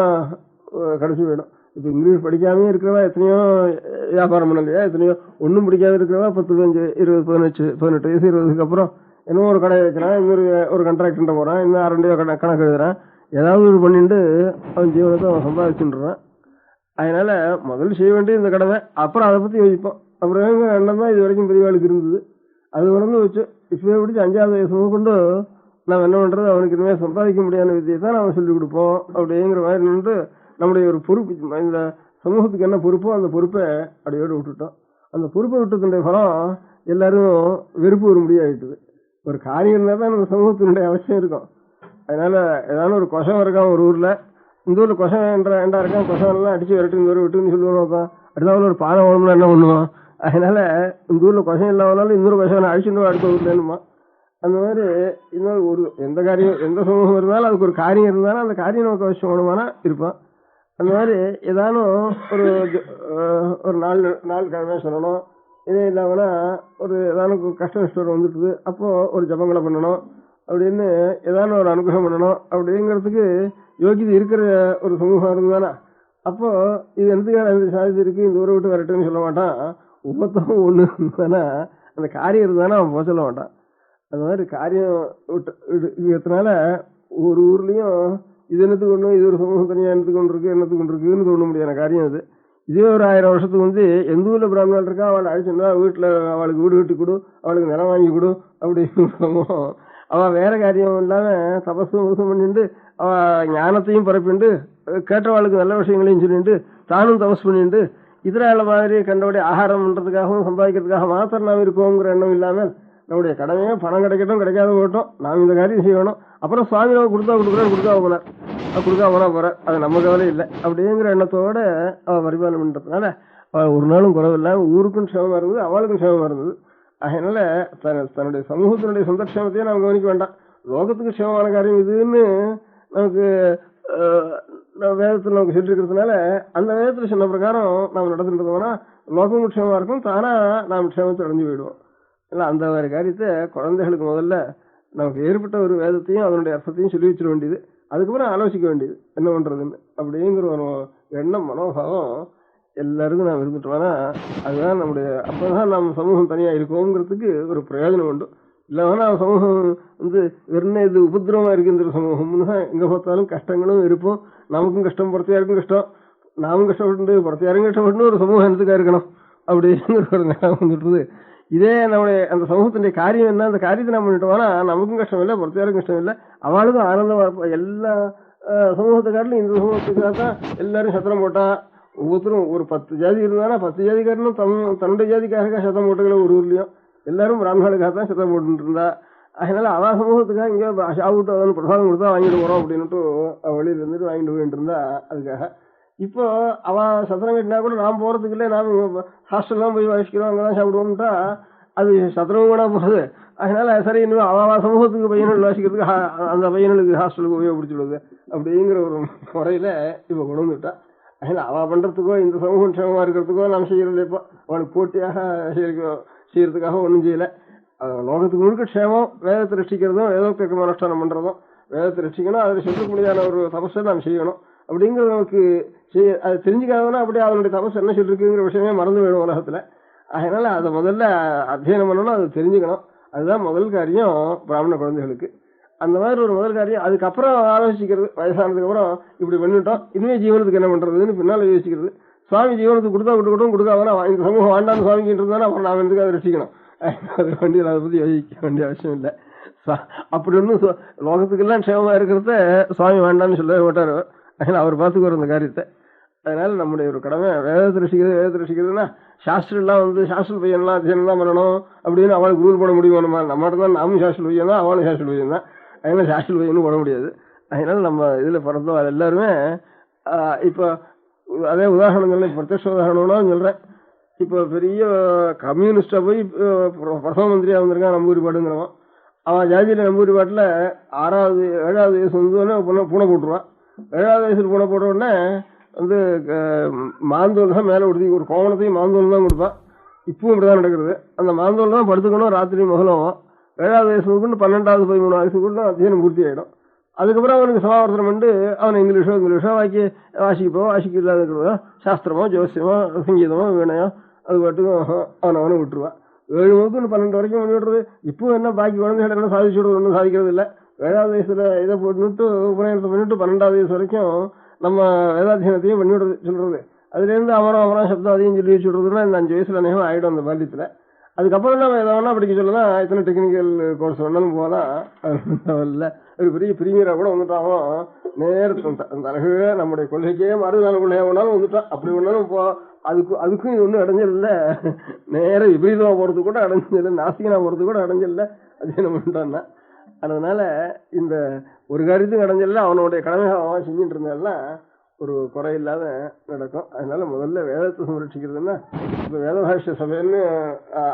கடைசி போயிடும். இப்ப இங்கிலீஷ் படிக்காமே இருக்கிறவா எத்தனையோ வியாபாரம் பண்ணலையா, எத்தனையோ ஒன்னும் பிடிக்காத இருக்கிறவா 10, 15, 20, 18 வயசு 20க்கு அப்புறம் இன்னும் ஒரு கடை வைக்கிறான், இன்னொரு ஒரு கான்ட்ராக்ட் போறான், இன்னும் 2 கணக்கு எழுதுறான், ஏதாவது ஒரு பண்ணிட்டு அவன் ஜீவனத்தை அவன் சம்பாதிச்சுன்றான். அதனால முதல்ல செய்ய வேண்டிய இந்த கடமை, அப்புறம் அதை பத்தி யோசிப்போம். அப்புறம் எண்ணம் தான் இது வரைக்கும் பெரியவாளுக்கு இருந்தது. அது மறந்து வச்சு இப்பவே பிடிச்சி 5வது வயசு கொண்டு நாம் என்ன பண்றது, அவனுக்கு இனிமே சம்பாதிக்க முடியாத வித்தியை தான் நாம சொல்லிக் கொடுப்போம் அப்படிங்கிற மாதிரி நின்று நம்முடைய ஒரு பொறுப்பு, இந்த சமூகத்துக்கு என்ன பொறுப்போ அந்த பொறுப்பை அடியோடு விட்டுட்டோம். அந்த பொறுப்பை விட்டதுடைய பலம் எல்லாரும் வெறுப்பு ஒரு முடியாயிட்டுது. ஒரு காரியம் இருந்தால் தான் நம்ம சமூகத்தினுடைய அவசியம் இருக்கும். அதனால ஏதாவது ஒரு கொசம் இருக்கான் ஒரு ஊர்ல, இந்த ஊர்ல கொசம் ஏண்டா இருக்கான், கொசம் எல்லாம் அடிச்சு விரட்டு விட்டுன்னு சொல்லுவாங்க. அடுத்த ஒரு பானை ஓடணும்னா என்ன பண்ணுவான். அதனால இந்த ஊர்ல கொசம் இல்லாமனாலும் இன்னொரு கொசம் அழிச்சுட்டு அடுத்த ஊர்ல என்னமா அந்த மாதிரி இன்னொரு ஒரு எந்த காரியம் எந்த சமூகம் இருந்தாலும் அதுக்கு ஒரு காரியம் இருந்தாலும் அந்த காரியம் நமக்கு அவசியம் வேணுமானா இருப்பான். அந்த மாதிரி ஏதானும் ஒரு நாள் கிழமை சொல்லணும். இதே இல்லாமனா ஒரு ஏதானும் கஷ்ட நஷ்டம் வந்துட்டுது, அப்போ ஒரு ஜபங்களை பண்ணணும் அப்படின்னு ஏதானும் ஒரு அனுகிரகம் பண்ணணும் அப்படிங்கிறதுக்கு யோகிதை இருக்கிற ஒரு சமூகம் இருந்தானா அப்போ இது எந்த சாதிச்சு இருக்கு, இந்த ஊரை விட்டு வரட்டுன்னு சொல்ல மாட்டான். ஒவ்வொருத்தரும் ஒண்ணு இருந்தானா அந்த காரியம் இருந்தானா அவன் போக சொல்ல மாட்டான். அந்த மாதிரி காரியம் இருக்கிறதுனால ஒரு ஊர்லயும் இது என்னத்துக்கு ஒண்ணு, இது ஒரு சமூகம் தனியா என்னத்துக்கு ஒன்று இருக்குன்னு தோண முடியாத காரியம் அது. இதே ஒரு 1000 வருஷத்துக்கு எந்த ஊர்ல பிராமணன் இருக்கா அவளை அழிச்சுன்னா வீட்டுல அவளுக்கு வீடு கட்டி கொடு, அவளுக்கு நிலம் வாங்கி கொடு அப்படின்னு அவ வேற காரியம் இல்லாம தபசு பண்ணிட்டு அவ ஞானத்தையும் பரப்பிண்டு கேட்டவாளுக்கு நல்ல விஷயங்களையும் சொல்லிட்டு தானும் தபஸ் பண்ணிட்டு இதரால மாதிரி கண்டபடி ஆகாரம் பண்றதுக்காகவும் சம்பாதிக்கிறதுக்காக மாத்திரம் நாம் இருக்கோங்கிற எண்ணம் இல்லாமல் நம்முடைய கடமையே பணம் கிடைக்கட்டும் கிடைக்காத போட்டோம், நாம் இந்த காரியம் செய்யணும். அப்புறம் சுவாமி நம்ம கொடுக்கா போற அது நம்ம கவலை இல்லை அப்படிங்கிற எண்ணத்தோட அவ பரிபாலனம் பண்றதுனால அவ ஒரு நாளும் குறவில்லாம ஊருக்கும் க்ஷேமமா இருந்தது, அவளுக்கும் க்ஷேமமா இருந்தது. அதனால தன்னுடைய சமூகத்தினுடைய சொந்த க்ஷேமத்தையே நாம் கவனிக்க வேண்டாம். லோகத்துக்கு க்ஷேமமான காரியம் இதுன்னு நமக்கு வேதத்தில் நமக்கு சொல்லிருக்கிறதுனால அந்த வேதத்துல சொன்ன பிரகாரம் நாம் நடந்துட்டோம்னா லோகமும் க்ஷேமமா இருக்கும், தானா நாம் க்ஷேமத்தை அடைஞ்சு போயிடுவோம். இல்லை அந்த மாதிரி காரியத்தை குழந்தைகளுக்கு முதல்ல நமக்கு ஏற்பட்ட ஒரு வேதத்தையும் அதனுடைய அர்த்தத்தையும் சொல்லி வச்சிட வேண்டியது, அதுக்கப்புறம் ஆலோசிக்க வேண்டியது என்ன பண்றதுன்னு அப்படிங்கிற ஒரு எண்ணம் மனோபாவம் எல்லாருக்கும் நாம் இருந்துட்டோம்னா அதுதான் நம்முடைய அப்பதான் நம்ம சமூகம் தனியா இருக்கோங்கிறதுக்கு ஒரு பிரயோஜனம் உண்டு. இல்லைன்னா சமூகம் வெறும் இது உபதிரவமா இருக்கின்ற சமூகம்னு தான் எங்க பார்த்தாலும் கஷ்டங்களும் இருப்போம், நமக்கும் கஷ்டம் புறத்தையாருக்கும் கஷ்டம், நாமும் கஷ்டப்பட்டு புறத்தையாரும் கஷ்டப்பட்டு ஒரு சமூகம் என்னத்துக்கா இருக்கணும் அப்படிங்கிற ஒரு நிலம் வந்துட்டுது. இதே நம்முடைய அந்த சமூகத்தினுடைய காரியம் என்ன, அந்த காரியத்தை நம்ம பண்ணிட்டோம்னா நமக்கும் கஷ்டம் இல்லை, பொறுத்தையாருக்கும் கஷ்டம் இல்லை, அவளுக்கும் ஆனந்தமா இருப்போம். எல்லா சமூகத்துக்காரிலும் இந்த சமூகத்துக்காக தான் எல்லாரும் சத்திரம் போட்டா, ஒவ்வொருத்தரும் ஒரு 10 ஜாதி இருந்தானா 10 ஜாதிக்காரனும் தன்னுடைய ஜாதிக்காக சத்தம் போட்டுக்கல. ஒரு ஊர்லயும் எல்லாரும் பிராமணர்களுக்காக தான் சத்தம் போட்டு இருந்தா. அதனால அவ சமூகத்துக்காக இங்கே சாப்பிட்டு பிரசாதம் கொடுத்தா வாங்கிட்டு போறோம் அப்படின்னுட்டு வெளியில இருந்துட்டு வாங்கிட்டு போயிட்டு இருந்தா. அதுக்காக இப்போ அவ சத்திரம் கட்டினா கூட நாம் போறதுக்கு இல்லை, நாம் ஹாஸ்டல்லாம் போய் வாசிக்கிறோம், அங்கதான் சாப்பிடுவோம்ட்டா அது சத்ருவங்கூட போகுது. அதனால சரி இன்னும் அவ சமூகத்துக்கு பையன்கள் வாசிக்கிறதுக்கு அந்த பையனுக்கு ஹாஸ்டலுக்கு உபயோகப்படுத்திடுவது அப்படிங்கிற ஒரு முறையில இப்ப கொண்டு வந்துட்டா. அதனால அவ பண்றதுக்கோ இந்த சமூகம் க்ஷேமமா இருக்கிறதுக்கோ நம்ம செய்யறது இப்போ அவனுக்கு போட்டியாக செய்யறதுக்காக ஒன்றும் செய்யல. லோகத்துக்கு முழுக்க க்ஷேமம், வேதத்தை ரட்சிக்கிறதும் வேதோக்தம் அனுஷ்டானம் பண்றதும். வேதத்தை ரட்சிக்கணும், அதில் சொல்லிக்க முடியாத ஒரு தபஸை நாம் செய்யணும் அப்படிங்கிறது நமக்கு அது தெரிஞ்சுக்காதவனா அப்படியே அவனுடைய தபஸ் என்ன சொல்லிருக்குங்கிற விஷயமே மறந்து போயிடும் உலகத்துல. அதனால அதை முதல்ல அத்தியனம் பண்ணணும், அது தெரிஞ்சுக்கணும். அதுதான் முதல் காரியம் பிராமண குழந்தைகளுக்கு. அந்த மாதிரி ஒரு முதல் காரியம். அதுக்கப்புறம் ஆலோசிக்கிறது, வயசானதுக்கு அப்புறம் இப்படி பண்ணிட்டோம் இனிமே ஜீவனத்துக்கு என்ன பண்றதுன்னு பின்னால யோசிக்கிறது. சுவாமி ஜீவனத்துக்கு கொடுத்தா விட்டுக்கிட்டும், கொடுக்காதனா இந்த சமூகம் வாண்டான்னு சுவாமிக்கு இருந்தாலும் அப்புறம் நான் எதுக்கு அதை ரசிக்கணும். அது வண்டி அதை பத்தி யோசிக்க வேண்டிய அவசியம் இல்லை. அப்படி ஒன்றும் லோகத்துக்கெல்லாம் க்ஷேமமா இருக்கிறத சுவாமி வேண்டான்னு சொல்லவே மாட்டார். அதனால அவர் பார்த்துக்குவார் அந்த காரியத்தை. அதனால நம்முடைய ஒரு கடமை வேதத்தை ரசிக்கிறதுனா சாஸ்திரம் எல்லாம் சாஸ்திர பையன்லாம் அத்தியனம்லாம் பண்ணணும் அப்படின்னு அவளுக்கு ரூல் போட முடியும். நம்மகிட்ட தான் நாமும் சாஸ்திர பையன் தான், அவளும் சாஸ்திர பையன் தான். அதனால சாஸ்திர பையனும் போட முடியாது. அதனால நம்ம இதுல பிறந்தோம் அது எல்லாருமே இப்போ அதே உதாரணங்கள்ல பிரத்யட்ச உதாரணம்னா சொல்றேன். இப்போ பெரிய கம்யூனிஸ்டா போய் பிரதம மந்திரியா வந்திருக்கான் நம்பூரிப்பாடுங்கிறவன். அவன் ஜாதியில நம்பூரிப்பாட்டுல 7வது வயசு பூனை போட்டுருவான். 7வது வயசுல பூனை போட்ட உடனே மாந்தோல் தான் மேல உடுத்தி ஒரு கோவணத்தையும் மாந்தோல் தான் கொடுப்பான். இப்பவும் இப்படிதான் நடக்கிறது. அந்த மாந்தோல் தான் படுத்துக்கணும் ராத்திரி முதலும். 7வது வயசுக்கு 12வது 13 வயசுக்குள்ள அத்தியனம் பூர்த்தி ஆயிடும். அதுக்கப்புறம் அவனுக்கு சமாவர்த்தனம் பண்ணி அவன் இங்கிலீஷோ வாசிக்க இல்லாத சாஸ்திரமோ ஜோசியமோ சங்கீதமோ வீணையோ அது பாட்டுக்கும் அவனை விட்டுருவான். 7 முதல் 12 வரைக்கும் பண்ணி விடுறது. இப்பவும் என்ன பாக்கி குழந்தைகளை சாதிச்சு விடுறது ஒன்றும் சாதிக்கிறது இல்லை. 7வது வயசுல இதை போட்டு உபநயனத்தை பண்ணிட்டு 12வது வயசு வரைக்கும் நம்ம வேதாத்தியனத்தையும் பண்ணிவிடுறது சொல்றது. அதுல இருந்து அமரம் சப்தம் அதையும் சொல்லி வச்சு விடுறதுன்னா இந்த 5 வயசுல நேரம் ஆயிடும் அந்த பால்யத்துல. அதுக்கப்புறம் நம்ம எதை வேணா படிக்க சொல்லலாம், இத்தனை டெக்னிக்கல் கோர்ஸ் வேணாலும் போகலாம். இல்லை ஒரு பெரிய பிரிமியரா கூட வந்துட்டான் நேரத்து அழகு நம்முடைய கொள்கைக்கே மறுநாள் கொள்கையா வேணாலும் வந்துட்டான். அப்படி வேணாலும் அதுக்கும் ஒன்றும் அடைஞ்சல் இல்லை. நேரம் விபரீதமா போறதுக்கு கூட அடைஞ்சல் இல்லை, நாசிகனா போறதுக்கு கூட அடைஞ்சல் இல்லை. அதே நம்ம பண்ணிட்டான்னா. அதனால இந்த ஒரு காரியத்துக்கும் அடைஞ்சல அவனுடைய கடமைகளை அவன் செஞ்சுட்டு இருந்தாலும் ஒரு குறையில்லாத நடக்கும். அதனால முதல்ல வேதத்தை சம்ரட்சிக்கிறதுன்னா இப்போ வேதபாஷ்ய சபைன்னு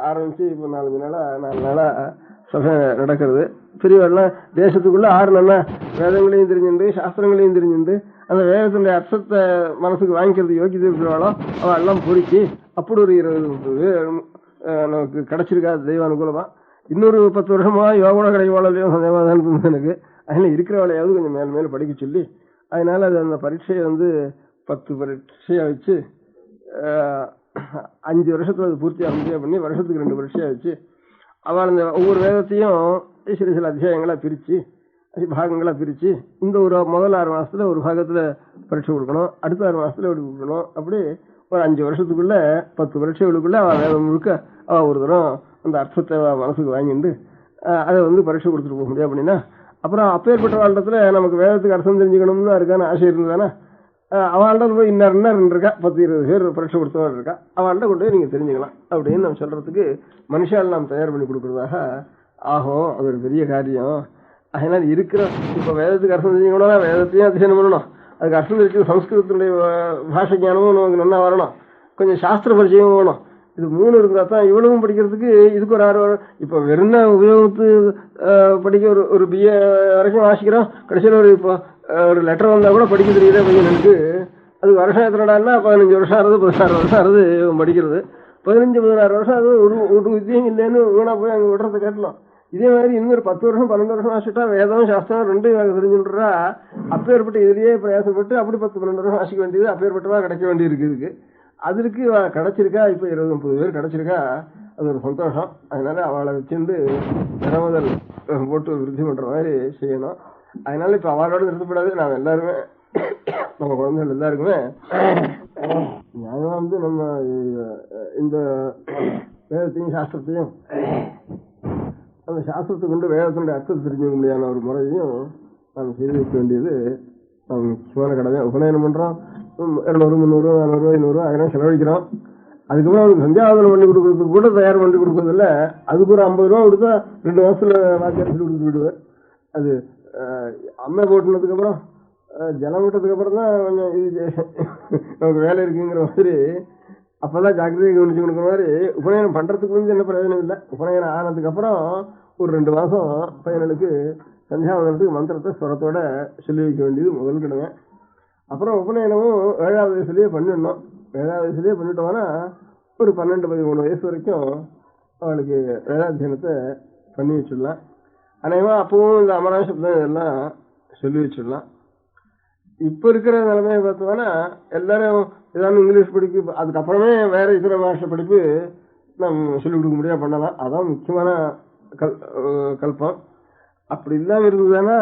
ஆரம்பிச்சு இப்போ 4 நாளா சபை நடக்கிறது. பெரியவெல்லாம் தேசத்துக்குள்ள 6 நாளா வேதங்களையும் தெரிஞ்சுண்டு சாஸ்திரங்களையும் தெரிஞ்சுண்டு அந்த வேதத்தினுடைய அர்த்தத்தை மனசுக்கு வாங்கிக்கிறது யோகியதை இருக்கிறாளோ அவள் எல்லாம் பொறுக்கி அப்படி ஒரு 20 நமக்கு கிடைச்சிருக்கா தெய்வ அனுகூலமா. இன்னொரு 10 வருஷமா யோகோட கிடைக்கவாளையும் சந்தேகமாதான் இருந்தது எனக்கு. அதனால இருக்கிறவளையாவது கொஞ்சம் மேல படிக்க சொல்லி அதனால அது அந்த பரீட்சையை 10 பரீட்சையா வச்சு 5 வருஷத்துல அது பூர்த்தியாக பண்ணி வருஷத்துக்கு 2 பரீட்சையா வச்சு அவள் அந்த ஒவ்வொரு வேதத்தையும் சில அத்தியாயங்களா பிரிச்சு பாகங்களா பிரிச்சு இந்த ஒரு முதல் 6 மாசத்துல ஒரு பாகத்துல பரீட்சை கொடுக்கணும், அடுத்த 6 மாசத்துல எப்படி கொடுக்கணும். அப்படி ஒரு 5 வருஷத்துக்குள்ள 10 பரீட்சைகளுக்குள்ள அவள் வேதம் முழுக்க அவள் ஒரு தரம் அந்த அர்த்தத்தை மனசுக்கு வாங்கிட்டு அதை பரீட்சை கொடுத்துட்டு போக முடியும். அப்படின்னா அப்புறம் அப்பேற்பட்ட வாழ்றதுல நமக்கு வேதத்துக்கு அர்த்தம் தெரிஞ்சுக்கணும்னு இருக்கான்னு ஆசை இருந்ததானே அவள்கிட்ட போய் இன்னும் இருக்கா 10-20 பேர் பரீட்சை கொடுத்தவள் இருக்கா, அவள்கிட்ட கொண்டு போய் நீங்க தெரிஞ்சுக்கலாம் அப்படின்னு நம்ம சொல்றதுக்கு மனுஷால் நாம் தயார் பண்ணி கொடுக்கறதாக ஆகும். அது ஒரு பெரிய காரியம். அதனால இருக்கிற இப்ப வேதத்துக்கு அர்த்தம் தெரிஞ்சுக்கணும்னா வேதத்தையும் அத்தியனம் பண்ணணும். அதுக்கு அர்த்தம் தெரிஞ்சு சம்ஸ்கிருதத்துடைய பாஷை ஞானமும் நமக்கு நல்லா வரணும், கொஞ்சம் சாஸ்திர பரிச்சயமும் வேணும். இது 3 இருந்தா தான் இவ்வளவும் படிக்கிறதுக்கு இதுக்கு ஒரு 6 வருடம். இப்ப வெறும் உபயோகத்து படிக்க ஒரு BA வரைக்கும் வாசிக்கிறோம். கடைசியில் இப்போ ஒரு லெட்டர் வந்தா கூட படிக்க தெரியுதே பையனுக்கு. அது வருஷம் எத்தனைடான்னா 15 வருஷம் ஆறுது 16 வருஷம் ஆறுது படிக்கிறது. 15-16 வருஷம் அது ஒரு வித்தியம் இல்லைன்னு வீணா போய் அங்கே விடுறத கேட்டலாம். இதே மாதிரி இன்னொரு 10 வருஷம் 12 வருஷம் வாசிட்டா வேதம் சாஸ்திரம் 2 தெரிஞ்சுன்றா அப்பேற்பட்ட இதுலயே பிரயாசப்பட்டு அப்படி 10-12 வருஷம் வாசிக்க வேண்டியது அப்பேற்பட்டவா கிடைக்க வேண்டியிருக்கு. இதுக்கு அதுக்கு கிடைச்சிருக்கா இப்ப 20-30 பேர் கிடைச்சிருக்கா, அது ஒரு சந்தோஷம். அதனால அவளை வச்சுட்டு திறமதல் போட்டு விருத்தி பண்ற மாதிரி செய்யணும். அதனால இப்ப அவளோட நிறுத்தப்படாது. நாம எல்லாருமே நம்ம குழந்தைகள் எல்லாருக்குமே நியாயமா நம்ம இந்த வேதத்தையும் சாஸ்திரத்தையும் அந்த சாஸ்திரத்தை கொண்டு வேதத்தினுடைய அர்த்தத்தை தெரிஞ்சுக்க முடியாத ஒரு முறையையும் நாம் செய்து வைக்க வேண்டியது நம்ம முக்கியமான கடமை. உபநயனம் பண்றோம், 200, 300, 400, 500 அதெல்லாம் செலவழிக்கிறோம். அதுக்கப்புறம் அவனுக்கு சந்தியாவதனம் பண்ணி கொடுக்கறதுக்கு கூட தயார் பண்ணி கொடுக்கறது இல்லை. அதுக்கு ஒரு 50 ரூபா கொடுத்தா 2 மாசத்துல வாத்தியார் சொல்லி கொடுத்து விடுவேன். அது அம்மை போட்டுனதுக்கு அப்புறம் ஜலம் விட்டதுக்கு அப்புறம் தான் கொஞ்சம் இது நமக்கு வேலை இருக்குங்கிற மாதிரி அப்பதான் ஜாக்கிரதையை கவனிச்சு கொடுக்குற மாதிரி உபநயனம் பண்றதுக்கு வந்து என்ன பிரயோஜனம் இல்லை. உபநயனம் ஆனதுக்கு அப்புறம் ஒரு 2 மாசம் பையனுக்கு சந்தியாவதனத்துக்கு மந்திரத்தை ஸ்வரத்தோட சொல்லி வைக்க வேண்டியது முதல் கடமை. அப்புறம் உபநயனமும் 7வது வயசுலயே பண்ணிடணும். 7வது வயசுலயே பண்ணிட்டோம்னா ஒரு 12-13 வயசு வரைக்கும் அவளுக்கு வேதாத்தியனத்தை பண்ணி வச்சிடலாம். அநேகமா அப்பவும் இந்த அமராசப்தம் இதெல்லாம் சொல்லி வச்சிடலாம். இப்ப இருக்கிற நிலைமையை பார்த்தோம்னா எல்லாரும் ஏதாவது இங்கிலீஷ் படிப்பு அதுக்கப்புறமே வேற இதர பாஷை படிப்பு நம்ம சொல்லிக் கொடுக்க முடியாது பண்ணலாம். அதான் முக்கியமான கல்பம். அப்படி இல்லாம இருந்ததுன்னா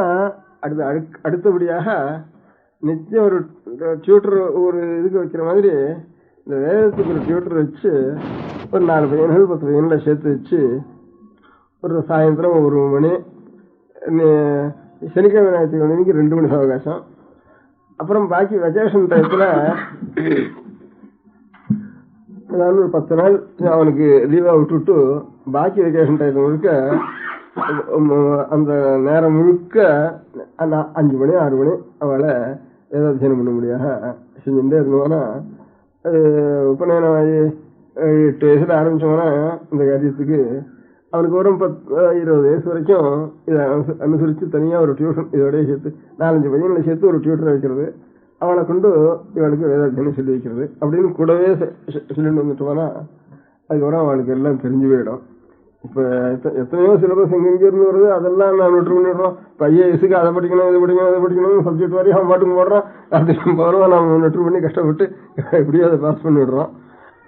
அடுத்தபடியாக நிச்சயம் ஒரு டியூட்டர் ஒரு இதுக்கு வைக்கிற மாதிரி இந்த வேதத்துக்கு ஒரு டியூட்டர் வச்சு ஒரு 4 பையன்கள் 10 பையன்களை சேர்த்து வச்சு ஒரு சாயந்தரம் 1 மணி, சனிக்கிழமை ஞாயிற்றுக்கிழமைக்கு 2 மணி அவகாசம், அப்புறம் பாக்கி வெக்கேஷன் டயத்துல ஏதாவது ஒரு 10 நாள் அவனுக்கு லீவா விட்டுட்டு பாக்கி வெக்கேஷன் டயத்துல முழுக்க அந்த நேரம் முழுக்க 5 மணி 6 மணி அவளை வேதாத்தியனம் பண்ண முடியாக செஞ்சுட்டே இருந்தோம்னா அது உபநயனம் ஆகி 8 வயசுல ஆரம்பிச்சோம்னா இந்த காரியத்துக்கு அவனுக்கு ஒரு 20 வயசு வரைக்கும் இதை அனுசரித்து தனியாக ஒரு டியூஷன் இதோடய சேர்த்து 4-5 பையன்களை சேர்த்து ஒரு டியூட்டரை வைக்கிறது, அவளை கொண்டு இவளுக்கு வேதாத்தியனம் சொல்லி வைக்கிறது அப்படின்னு கூடவே சொல்லிட்டு வந்துட்டோம்னா அதுக்கப்புறம் அவளுக்கு எல்லாம் தெரிஞ்சு போயிடும். இப்போ எத்தனையோ சிலபஸ் எங்கெங்கே இருந்து வருது அதெல்லாம் நான் நோட்டு பண்ணிடுறோம். இப்போ ஐஏஎஸ்க்கு அதை படிக்கணும் இது படிக்கணும் அதை படிக்கணும் சப்ஜெக்ட் வரையும் அவன் பாட்டுக்கு போடுறான். அது பரவாயில்ல நம்ம நோட்டு பண்ணி கஷ்டப்பட்டு எப்படியோ அதை பாஸ் பண்ணி விடுறோம்.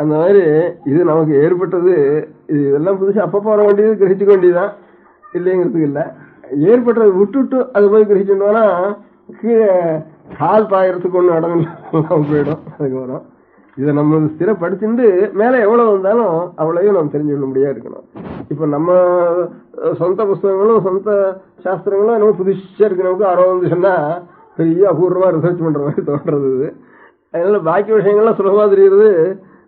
அந்த மாதிரி இது நமக்கு ஏற்பட்டது. இதெல்லாம் புதுசு அப்பப்போ வர வேண்டியது கிரகிச்சுக்க வேண்டியதுதான், இல்லைங்கிறதுக்கு இல்லை. ஏற்பட்டதை விட்டுட்டு அது போய் கிரகிச்சுட்டோம்னா கீழே கால் பாயறதுக்கு ஒன்று இடம் போயிடும். அதுக்கு வரும் இதை நம்ம ஸ்திரப்படுத்திட்டு மேலே எவ்வளவு வந்தாலும் அவ்வளவையும் நம்ம தெரிஞ்சுக்க முடியாது இருக்கணும். இப்போ நம்ம சொந்த புஸ்தகங்களும் சொந்த சாஸ்திரங்களும் நம்ம புதுசாக இருக்கு. நமக்கு 60 சொன்னா பெரிய அபூர்வமா ரிசர்ச் பண்ற மாதிரி தோன்றது. அதனால பாக்கி விஷயங்கள்லாம் சுலபமா தெரியுது,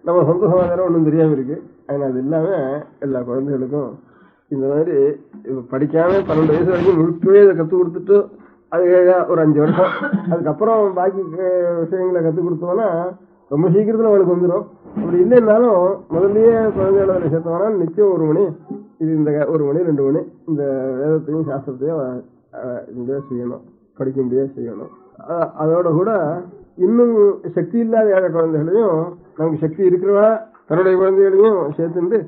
நம்ம சொந்த சமாதானம் ஒன்றும் தெரியாம இருக்கு. அதனால அது இல்லாம எல்லா குழந்தைகளுக்கும் இந்த மாதிரி இப்போ படிக்காம 12 வயசு வரைக்கும் முழுக்கவே இதை கற்றுக் கொடுத்துட்டு அது ஒரு 5 வருஷம் அதுக்கப்புறம் பாக்கி விஷயங்களை கற்றுக் கொடுத்தோம்னா ரொம்ப சீக்கிரத்தில் அவளுக்கு வந்துடும். அப்படி இல்லைன்னாலும் முதல்லயே குழந்தைகளை சேர்த்தோம்னா நிச்சயம் 1 மணி இது இந்த 1 மணி 2 மணி இந்த வேதத்தையும் சாஸ்திரத்தையும் முடியாது செய்யணும், படிக்க முடியாது செய்யணும். அதோட கூட இன்னும் சக்தி இல்லாத ஏழை குழந்தைகளையும் நமக்கு சக்தி இருக்கிறவா தன்னுடைய குழந்தைகளையும் சேர்த்துண்டு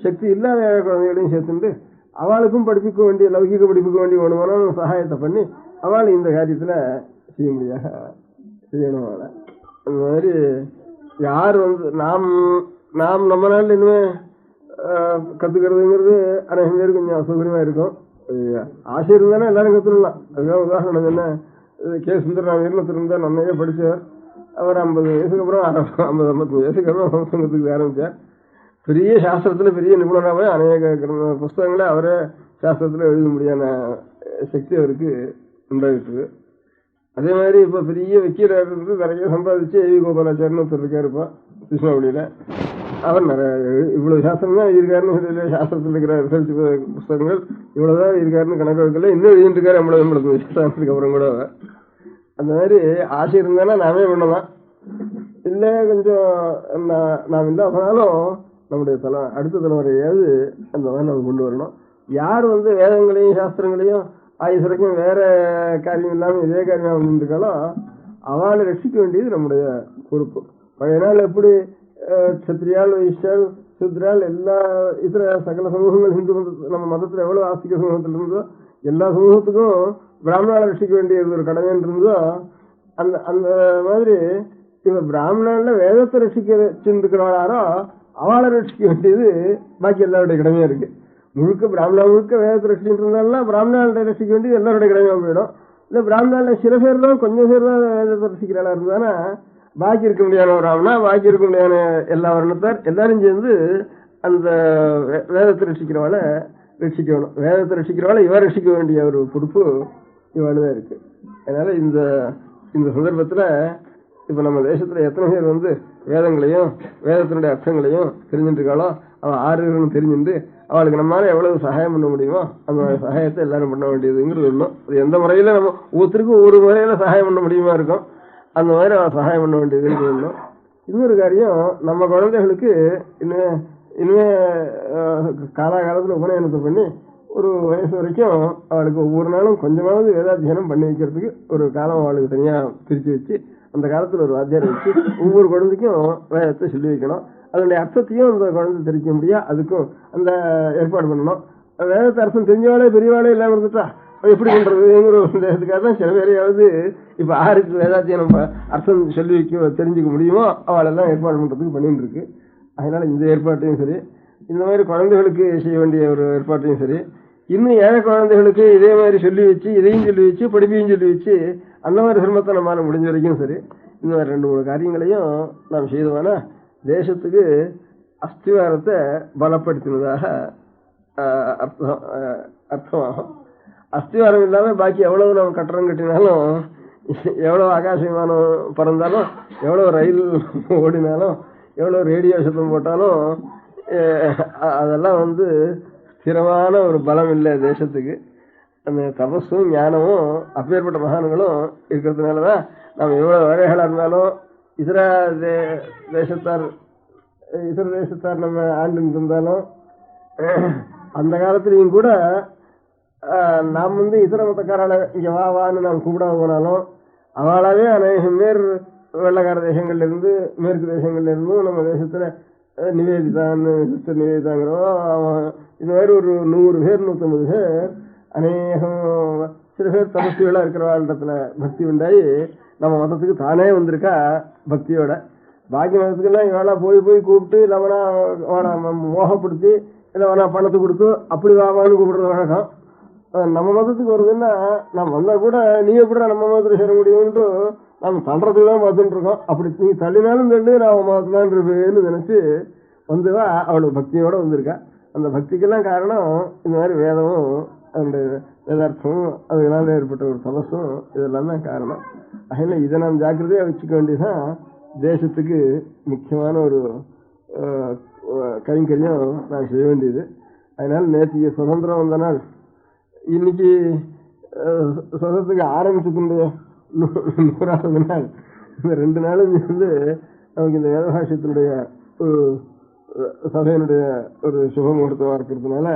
சக்தி இல்லாத ஏழை குழந்தைகளையும் சேர்த்துண்டு அவளுக்கும் படிப்புக்க வேண்டிய லௌகிக படிப்புக்க வேண்டிய வேணுமானா சகாயத்தை பண்ணி அவள் இந்த காரியத்துல செய்ய முடியாது செய்யணும். அவளை அந்த மாதிரி யார் நாம் நம்ம நாட்டில் இனிமே கத்துக்கிறதுங்கிறது அநேகம் பேர் கொஞ்சம் அசௌகரியமா இருக்கும். ஆசை இருந்தானே எல்லாரும் கத்துடலாம். அதுதான் உதாரணம் என்ன, கே சுந்தரராமன் இருந்தா நம்மையே படிச்சவர். அவர் 50 வயசுக்கு அப்புறம் 50-55 வயசுக்கு அப்புறம் சங்கத்துக்கு ஆரம்பிச்சார். பெரிய சாஸ்திரத்துல பெரிய நிபுணராகவே அநேக புஸ்தகங்களை அவரே சாஸ்திரத்துல எழுத முடியாத சக்தி அவருக்கு உண்டாயிட்டு. அதே மாதிரி இப்ப பெரிய வக்கீலா இருந்து நிறைய சம்பாதிச்சு ஏவி கோபாலாச்சாரியன்னு ஒருத்தர் இருக்காரு இப்போ கிருஷ்ணாவளியில. அவர் நிறைய இவ்வளவு சாஸ்திரம் தான் இருக்காருன்னு சாஸ்திரத்தில் இருக்கிற ரிசர்ச் புஸ்தகங்கள் இவ்வளவுதான் இருக்காருன்னு கணக்கு வைக்கல. இன்னும் எழுதிட்டு இருக்காரு 50 வருஷத்துக்கு அப்புறம் கூட. அந்த மாதிரி ஆசை இருந்தானா நாமே பண்ணலாம், இல்லை கொஞ்சம் நாம் இல்லை அப்படின்னாலும் நம்முடைய அடுத்த தலைமுறையாவது அந்த மாதிரி நம்ம கொண்டு வரணும். யார் வேதங்களையும் சாஸ்திரங்களையும் ஆயுசரைக்கும் வேற காரியம் இல்லாமல் இதே காரியம் இருந்திருக்காலோ அவளை ரட்சிக்க வேண்டியது நம்முடைய பொறுப்பு. பழைய நாள் எப்படி சத்திரியால் வைஷ்யால் சூத்ரால் எல்லா இதர சகல சமூகங்கள் இந்து நம்ம மதத்துல எவ்வளவு ஆஸ்திக சமூகத்தில் இருந்தோ எல்லா சமூகத்துக்கும் பிராமணால ரட்சிக்க வேண்டியது ஒரு கடமைன்னு இருந்தோ அந்த அந்த மாதிரி இப்ப பிராமணால வேதத்தை ரட்சிக்கிறவளாரோ அவளை ரட்சிக்க வேண்டியது பாக்கி எல்லாருடைய கடமையா இருக்கு. முழுக்க பிராமணா முழுக்க வேதத்தை ரட்சிக்கிட்டு இருந்தாலும் பிராமணால ரட்சிக்க வேண்டியது எல்லாருடைய கடமையா போயிடும். இல்ல பிராமணால சில பேர் தான் கொஞ்சம் பேர் தான் வேதத்தை ரட்சிக்கிறாளா இருந்தானா பாக்கி இருக்க முடியாத பிராமணா பாக்கி இருக்க முடியாத எல்லா வர்ணத்தார் எல்லாரும் சேர்ந்து அந்த வேதத்தை ரட்சிக்கிறவளை ரட்சிக்கணும். வேதத்தை ரட்சிக்கிறவளை இவ ரட்சிக்க வேண்டிய ஒரு பொறுப்பு இவளுதான் இருக்கு. அதனால இந்த இந்த சந்தர்ப்பத்துல இப்ப நம்ம தேசத்துல எத்தனை பேர் வேதங்களையும் வேதத்தினுடைய அர்த்தங்களையும் தெரிஞ்சுட்டு இருக்காளோ அவள் ஆறுகளும் தெரிஞ்சுட்டு அவளுக்கு நம்மளால எவ்வளவு சகாயம் பண்ண முடியுமோ அந்த சகாயத்தை எல்லாரும் பண்ண வேண்டியதுங்கிறது ஒண்ணும். அது எந்த முறையில நம்ம ஒவ்வொருத்தருக்கும் ஒரு முறையில சகாயம் பண்ண முடியுமா இருக்கும், அந்த மாதிரி அவள் சகாயம் பண்ண வேண்டியதுங்கிறது ஒண்ணும். இன்னொரு காரியம், நம்ம குழந்தைகளுக்கு இனிமே காலாகாலத்தில் உபநயனத்தை பண்ணி ஒரு வயசு வரைக்கும் அவளுக்கு ஒவ்வொரு நாளும் கொஞ்சமாவது வேதாத்தியனம் பண்ணி வைக்கிறதுக்கு ஒரு காலம் அவளுக்கு தனியாக பிரித்து வச்சு அந்த காலத்தில் ஒரு வாத்தியாரை வச்சு ஒவ்வொரு குழந்தைக்கும் வேதத்தை சொல்லி வைக்கணும். அதனுடைய அர்த்தத்தையும் அந்த குழந்தை தெரிவிக்க முடியா, அதுக்கும் அந்த ஏற்பாடு பண்ணணும். வேதத்தை அர்த்தம் தெரிஞ்சவாளே பெரியவாளே இல்லாமல் இருந்துட்டா எப்படி பண்றதுங்கிற இதுக்காக தான் சில பேரையாவது இப்ப ஆருக்கு வேதாத்தியம் அர்த்தம் சொல்லி வைக்க தெரிஞ்சுக்க முடியுமோ அவளெல்லாம் ஏற்பாடு பண்றதுக்கு பண்ணிட்டு இருக்கு. அதனால இந்த ஏற்பாட்டையும் சரி, இந்த மாதிரி குழந்தைகளுக்கு செய்ய வேண்டிய ஒரு ஏற்பாட்டையும் சரி, இன்னும் ஏழை குழந்தைகளுக்கு இதே மாதிரி சொல்லி வச்சு இதையும் சொல்லி வச்சு படிப்பையும் சொல்லி வச்சு அந்த மாதிரி சிரமத்தை நம்மளால முடிஞ்ச வரைக்கும் சரி இந்த மாதிரி 2-3 காரியங்களையும் நாம் செய்தோம்னா தேசத்துக்கு அஸ்திவாரத்தை பலப்படுத்தினதாக அர்த்தமாகும். அஸ்திவாரம் இல்லாம பாக்கி எவ்வளவு நம்ம கட்டடம் கட்டினாலும், எவ்வளவு ஆகாச விமானம் பறந்தாலும், எவ்வளவு ரயில் ஓடினாலும், எவ்வளவு ரேடியோ சத்தம் போட்டாலும் அதெல்லாம் ஸ்திரமான ஒரு பலம் இல்லை தேசத்துக்கு. அந்த தபஸும் ஞானமும் அப்பேற்பட்ட மகான்களும் இருக்கிறதுனாலதான் நம்ம எவ்வளவு வேலைகளா இருந்தாலும் இதர தேசத்தார் நம்ம ஆண்டு இருந்தாலும் அந்த காலத்திலையும் கூட நாம் இதர மதக்காரால இங்க வான்னு நாம் கூப்பிடாம போனாலும் அவளாவே அநேகம் பேர் வெள்ளக்கார தேசங்கள்ல இருந்து மேற்கு தேசங்கள்ல இருந்தும் நம்ம தேசத்துல நிவேதிதான்னு சிஸ்டர் நிவேதிதாங்கிறோம். இந்த மாதிரி ஒரு 100 பேர் 150 பேர் அநேகம் சில பேர் தபஸ்திகளா இருக்கிறவாழ்டத்துல பக்தி உண்டாயி நம்ம மதத்துக்கு தானே வந்திருக்கா பக்தியோட. பாக்கி மதத்துக்கெல்லாம் இவளா போய் கூப்பிட்டு இல்லவனா மோகப்படுத்தி இல்லவனா பணத்தை கொடுத்து அப்படி வாவான்னு கூப்பிடுறது வழக்கம். நம்ம மதத்துக்கு வருதுன்னா நம்ம வந்தா கூட நீ எப்படிடா நம்ம மதத்துல சேர முடியும்னு நம்ம தள்ளுறதுக்கு தான் பார்த்துட்டு இருக்கோம். அப்படி நீ தள்ளினாலும் தள்ளி நான் மதத்தான் இருப்பேன்னு நினைச்சு வந்துவா அவளுக்கு பக்தியோட வந்திருக்கா. அந்த பக்திக்கெல்லாம் காரணம் இந்த மாதிரி வேதமும் அதனுடைய வேதார்த்தமும் அதனால ஏற்பட்ட ஒரு தபசும் இதெல்லாம் தான் காரணம். அதனால இதை நாம் ஜாக்கிரதையா வச்சுக்க வேண்டியதுதான் தேசத்துக்கு முக்கியமான ஒரு கைங்கரியம் நான் செய்ய வேண்டியது. அதனால நேற்று சுதந்திரம் வந்த நாள், இன்னைக்கு சுதந்திரத்துக்கு ஆரம்பிச்சதுடைய 100வது நாள். இந்த 2 நாளும் நமக்கு இந்த வேதபாஷ்யத்தினுடைய ஒரு சபையினுடைய ஒரு சுப முகூர்த்தமா இருக்கிறதுனால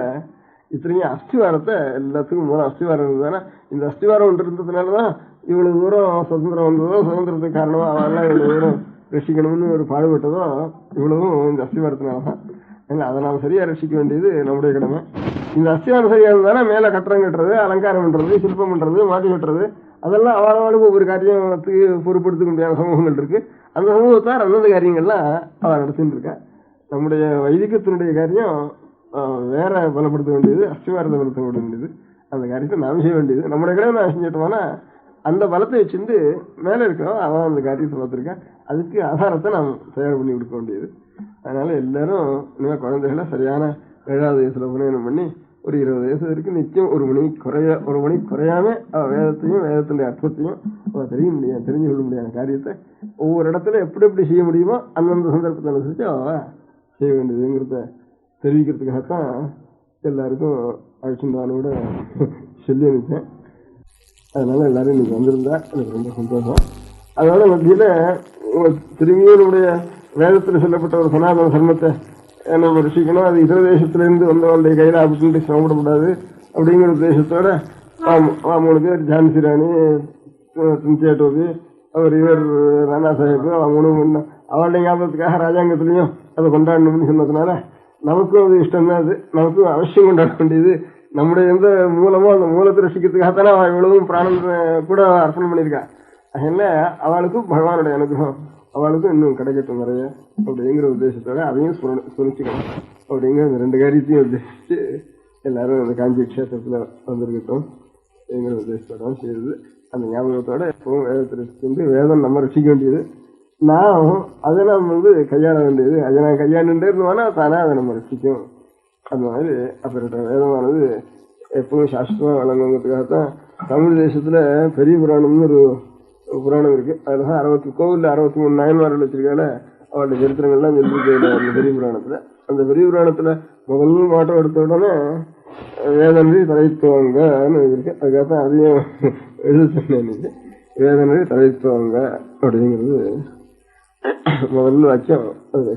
இத்தனையும் அஸ்திவாரத்தை எல்லாத்துக்கும் மூலம் அஸ்திவாரம் இருந்ததுன்னா இந்த அஸ்திவாரம் ஒன்று இருந்ததுனாலதான் இவ்வளவு தூரம் சுதந்திரம் வந்ததோ, சுதந்திரத்துக்கு காரணமா அவெல்லாம் இவ்வளவு தூரம் ரசிக்கணும்னு ஒரு பாடுபட்டதோ இவ்வளவும் இந்த அஸ்திவாரத்தினாலதான். அதை நாம் சரியா ரசிக்க வேண்டியது நம்முடைய கடமை. இந்த அஸ்திவாரம் சரியா இருந்தாலும் மேல கட்டடம் கட்டுறது, அலங்காரம் பண்றது, சிற்பம் பண்றது, மாட்டி கட்டுறது அதெல்லாம் அவளுக்கு ஒவ்வொரு காரியத்துக்கு பொறுப்படுத்திக்க முடியாத சமூகங்கள் இருக்கு. அந்த சமூகத்தார் அந்தந்த காரியங்கள்லாம் அவள் நடத்திட்டு இருக்கா. நம்முடைய வைதிகத்தினுடைய காரியம் வேற பலப்படுத்த வேண்டியது, அஸ்திவாரத்தை பலப்படுத்த வேண்டியது. அந்த காரியத்தை நாம் செய்ய வேண்டியது. நம்முடைய கடமை நான் செஞ்சிட்டோம்னா அந்த பலத்தை வச்சிருந்து மேல இருக்கிறோம் அவன் அந்த காரியத்தை பார்த்திருக்கான். அதுக்கு ஆதாரத்தை நாம் தயார் பண்ணி கொடுக்க வேண்டியது. அதனால எல்லாரும் இனிமே குழந்தைகளை சரியான 7வது வயசுல உபநயனம் பண்ணி ஒரு 20 வயசு வரைக்கும் நிச்சயம் ஒரு மணி குறையாம வேதத்தையும் வேதத்தினுடைய அர்த்தத்தையும் தெரிஞ்சு கொள்ள முடியாத காரியத்தை ஒவ்வொரு இடத்துல எப்படி செய்ய முடியுமோ அந்தந்த சந்தர்ப்பத்தை அனுசரிச்சு அவ செய்ய வேண்டியதுங்கிறத தெரிவிக்கிறதுக்காகத்தான் எல்லாருக்கும் அழைச்சிருந்தாலும் கூட சொல்லி அனுப்பிச்சேன். அதனால எல்லாரும் இன்னைக்கு வந்திருந்தா எனக்கு ரொம்ப சந்தோஷம். அதனால மத்தியில திரும்பியும் நம்முடைய வேதத்தில் சொல்லப்பட்ட ஒரு சனாதன தர்மத்தை நம்ம ரசிக்கணும். அது இதர தேசத்திலிருந்து வந்தவங்களுடைய கையில அப்படின்னு சிரமப்படக்கூடாது அப்படிங்கிற உத்தேசத்தோட 3 பேர் ஜான்சி ராணி, டோபி, அவர் இவர் ராணா சாஹிப் அவங்க அவளுடைய ஞாபகத்துக்காக ராஜாங்கத்திலையும் அதை கொண்டாடணும்னு சொன்னதுனால நமக்கும் அது இஷ்டம் தான். அது நமக்கும் அவசியம் கொண்டாட வேண்டியது. நம்முடைய எந்த மூலமோ அந்த மூலத்தை ரசிக்கிறதுக்காகத்தானே அவள் இவ்வளவும் பிராணம் கூட அர்ப்பணம் பண்ணியிருக்கா. அதனால அவளுக்கும் பகவானுடைய அனுகிரகம் அவளுக்கும் இன்னும் கிடைக்கட்டும் நிறைய அப்படிங்கிற உத்தேசத்தோட அதையும் சுனிச்சுக்கணும் அப்படிங்கிற இந்த 2 காரியத்தையும் உத்தேசிச்சு எல்லாரும் அந்த காஞ்சி கஷேத்திரத்துல வந்திருக்கட்டும் அப்படிங்கிற உத்தேசத்தோட செய்யுது. அந்த ஞாபகத்தோட எப்பவும் வேதத்தை ரசிச்சு வேதம் நம்ம ரசிக்க வேண்டியது. நான் அதை நாம் கையாள வேண்டியது. அதை நான் கையாண்டுட்டே இருந்தோம்னா தானே அதை நம்ம ரசிக்கும். அந்த மாதிரி அப்படிப்பட்ட வேதமானது எப்பவும் சாஸ்திரமா வழங்குங்கிறதுக்காகத்தான் தமிழ் தேசத்துல பெரிய புராணம்னு ஒரு புராணம் இருக்கு. அதுலதான் 60 கோவில்ல 63 நாயன்மார்கள் வச்சிருக்கால அவளுடைய சரித்திரங்கள்லாம் சொல்லியிருக்க அந்த பெரிய புராணத்துல. அந்த பெரிய புராணத்துல முதல் மாட்டம் எடுத்த உடனே வேதனரி தலைத்துவங்கன்னு இருக்கு. அதுக்காகத்தான் அதையும் எழுத சொன்னேன். வேதனரி தலைத்துவங்க அப்படிங்கிறது முதல்ல வாக்கியம் அது.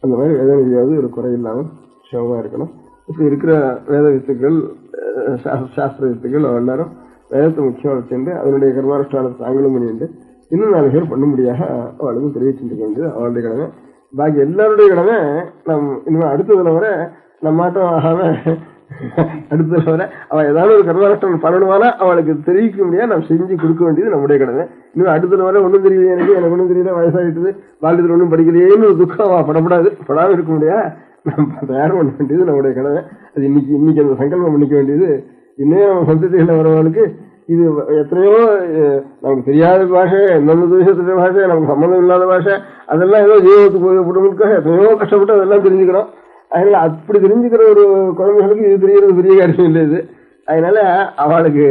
அந்த மாதிரி வேத நிதியாவது ஒரு குறை இல்லாமல் சிவமா இருக்கணும். இப்படி இருக்கிற வேத வித்துக்கள், சாஸ்திர வித்துக்கள் எல்லாரும் வேதத்தை முக்கியமாக வச்சுட்டு அதனுடைய கர்மானுஷ்டானத்தை தாங்களும் பண்ணிட்டு இன்னும் 4 பேர் பண்ண முடியாத அவளுக்கும் தெரிவிச்சுட்டு வேண்டியது அவளுடைய கடமை. பாக்கி எல்லாருடைய கடமை இனிமேல் அடுத்ததுல வர நம்மாட்டம் ஆகாம அடுத்ததுல வர அவள் ஏதாவது ஒரு கர்மானுஷ்டானம் பண்ணணுமானா அவளுக்கு தெரிவிக்க முடியாது, நம்ம செஞ்சு கொடுக்க வேண்டியது நம்முடைய கடமை. இன்னும் அடுத்ததுல வர ஒன்றும் தெரியல, எனக்கு ஒன்றும் தெரியல, வயசாகிட்டது, வாழ்க்கையில் ஒன்றும் படிக்கலையேன்னு ஒரு துக்கம் படப்படாது, படாமல் இருக்க முடியாது. நம்ம தயார் பண்ண வேண்டியது நம்முடைய கடமை. அது இன்னைக்கு அந்த சங்கல்பம் பண்ணிக்க வேண்டியது. இன்னும் நம்ம சந்ததிகளை வரவங்களுக்கு இது எத்தனையோ நமக்கு தெரியாத பாஷை, எந்தெந்த தேசத்துடைய பாஷை, நமக்கு சம்மந்தம் இல்லாத பாஷை, அதெல்லாம் ஏதோ ஜீவத்துக்கு போகப்படுவதற்காக எத்தனையோ கஷ்டப்பட்டு அதெல்லாம் தெரிஞ்சுக்கணும். அதனால அப்படி தெரிஞ்சுக்கிற ஒரு குழந்தைகளுக்கு இது தெரியறது பெரிய காரியம் இல்லை இது. அதனால அவளுக்கு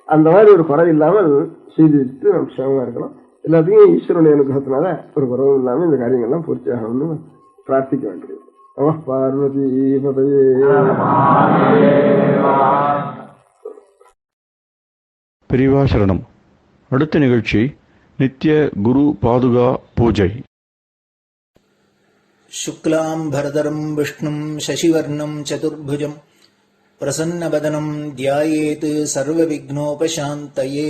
அந்த மாதிரி ஒரு குறை இல்லாமல் செய்துட்டு நம்ம சிரமமா இருக்கணும். எல்லாத்தையும் ஈஸ்வரனுடைய அனுகிரகத்தினால ஒரு குறவும் இல்லாமல் இந்த காரியங்கள்லாம் பூர்த்தி ஆகணும்னு பிரார்த்திக்க வேண்டியது. நம பார்வதி பதையே. பெரியவா சரணம். அடுத்த நிகழ்ச்சி நித்திய குரு பாதுகா பூஜை. शुक्लां भरदरं विष्णुं शशिवर्णं चतुर्भुजं प्रसन्नवदनं ध्यायेत् सर्वविघ्नोपशान्तये.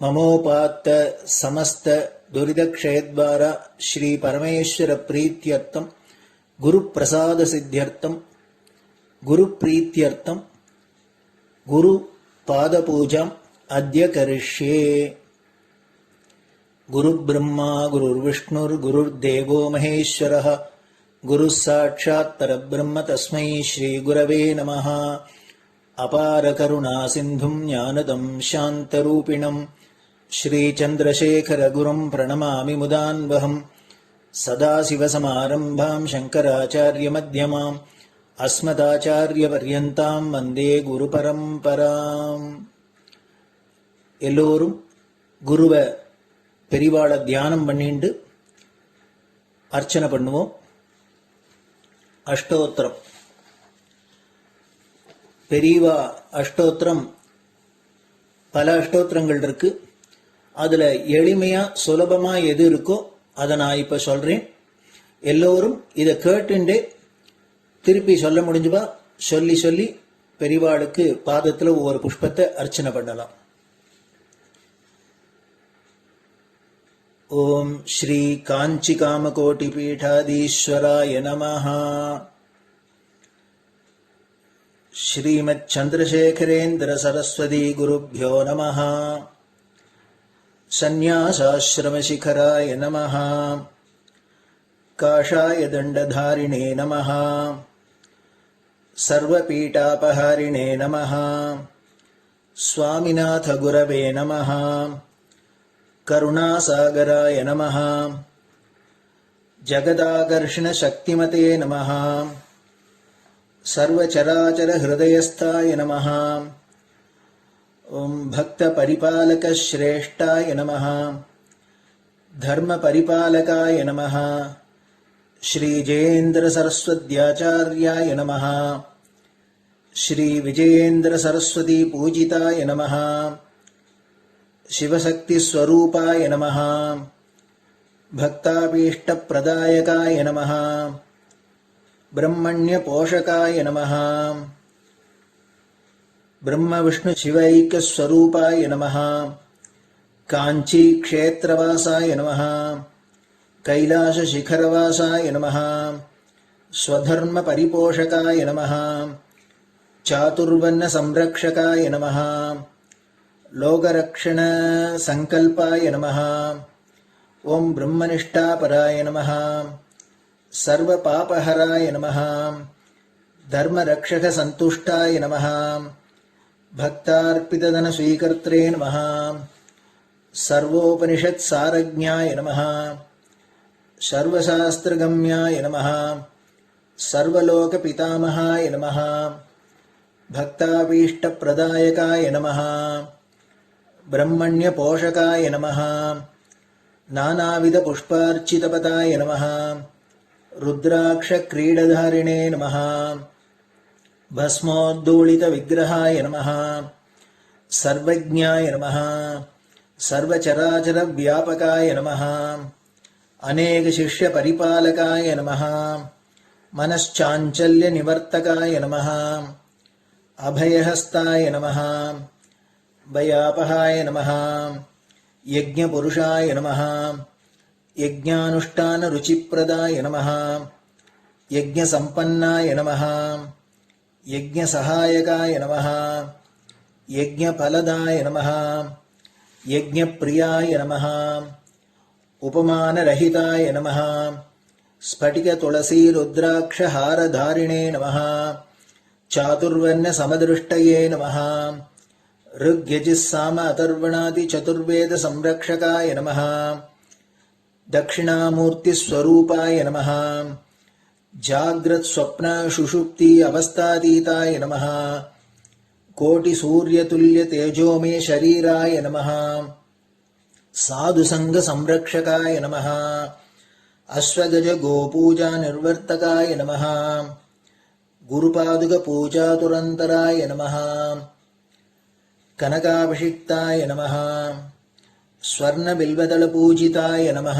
ममोपात्त समस्त दुरितक्षयद्वारा श्री परमेश्वर प्रीत्यर्थं गुरुप्रसाद सिद्ध्यर्थं गुरुप्रीत्यर्थं गुरु पादपूजाम् अद्य करिष्ये. गुरुर्ब्रह्मा गुरुर्विष्णुर्गुरुर्देवो महेश्वरः गुरुः साक्षात् परब्रह्म तस्मै श्रीगुरवे नमः. अपारकरुणासिन्धुं ज्ञानदं शान्तरूपिणं श्रीचन्द्रशेखरगुरुं प्रणमामि मुदान्वहम्. सदाशिवसमारम्भां शङ्कराचार्यमध्यमाम् अस्मदाचार्यपर्यन्तां वन्दे गुरुपरम्पराम्. எல்லோரும் குருவை பெரிவாளை தியானம் பண்ணிண்டு அர்ச்சனை பண்ணுவோம். அஷ்டோத்திரம். பெரியவா அஷ்டோத்திரம் பல அஷ்டோத்திரங்கள் இருக்கு. அதுல எளிமையா சுலபமா எது இருக்கோ அதை நான் இப்ப சொல்றேன். எல்லோரும் இதை கேட்டுண்டே திருப்பி சொல்ல முடிஞ்சுவா சொல்லி சொல்லி பெரிவாளுக்கு பாதத்துல ஒவ்வொரு புஷ்பத்தை அர்ச்சனை பண்ணலாம். ஓம் ஸ்ரீ காஞ்சி காமகோட்டி பீடாதீஸ்வராய நமஹ. ஸ்ரீமத் சந்திரசேகரேந்திர சரஸ்வதி குருभ्यो நமஹ. சந்நியாசாஸ்ரமசிகராய நமஹ. காஷாய தண்டதாரிணே நமஹ. சர்வபீடாபஹாரிணே நமஹ. स्वामिनाथ गुरवे नमः. करुणासागराय नमः. जगदाकर्षण शक्तिमते नमः. सर्वचराचर हृदयस्थाय नमः. ओम भक्त परिपालक श्रेष्ठाय नमः. धर्म परिपालकाय नमः. श्री जयेन्द्र सरस्वत्याचार्याय नमः. श्री विजयेन्द्र सरस्वती पूजिताय नमः. शिवशक्ति स्वरूपाय नमः. भक्ताभीष्ट प्रदायकाय नमः. ब्रह्मण्य पोषकाय नमः. ब्रह्म विष्णु शिवैक स्वरूपाय नमः. कांची क्षेत्रवासाय नमः. कैलाश शिखरवासाय नमः. स्वधर्म परिपोषकाय नमः. चातुर्वर्ण संरक्षकाय नमः. लोकरक्षण संकल्पाय नमः. ओम ब्रह्मनिष्ठापराय नमः. सर्वपापहराय नमः. धर्मरक्षक संतुष्टाय नमः. भक्तार्पितधन स्वीकर्त्रे नमः. सर्वोपनिषत् सारज्ञाय नमः. सर्वशास्त्रगम्याय नमः. सर्वलोक पितामहाय नमः. भक्ताभीष्ट प्रदायकाय नमः. ब्रह्मण्य पोषकाय नमः. नानाविध पुष्पार्चितपताय नमः. रुद्राक्ष क्रीडधारिणे नमः. भस्मोद्धूलित विग्रहाय नमः. सर्वज्ञाय नमः. सर्वचराचर व्यापकाय नमः अनेक शिष्य परिपालकाय नमः मनश्चाञ्चल्य निवर्तकाय नमः अभयहस्ताय नमः भयापहाय नमः यज्ञपुरुषाय नमः यज्ञानुष्ठान रुचिप्रदाय नमः यज्ञसम्पन्नाय नमः यज्ञसहायकाय नमः यज्ञफलदाय नमः यज्ञप्रियाय नमः उपमानरहिताय नमः स्फटिक तुलसी रुद्राक्ष हारधारिणे नमः चातुर्वर्ण समदृष्टये नमः ऋग्यजुस्साम अथर्वणादि चतुर्वेद संरक्षकाय नमः दक्षिणामूर्ति स्वरूपाय नमः जाग्रत् स्वप्न सुषुप्ति अवस्थातीताय नमः कोटि सूर्यतुल्य तेजोमे शरीराय नमः साधुसंग संरक्षकाय नमः अश्वगज गोपूजा निर्वर्तकाय नमः गुरुपादुक पूजातुरन्तराय नमः कनकाभिषिक्ताय नमः स्वर्णबिल्वदलपूजिताय नमः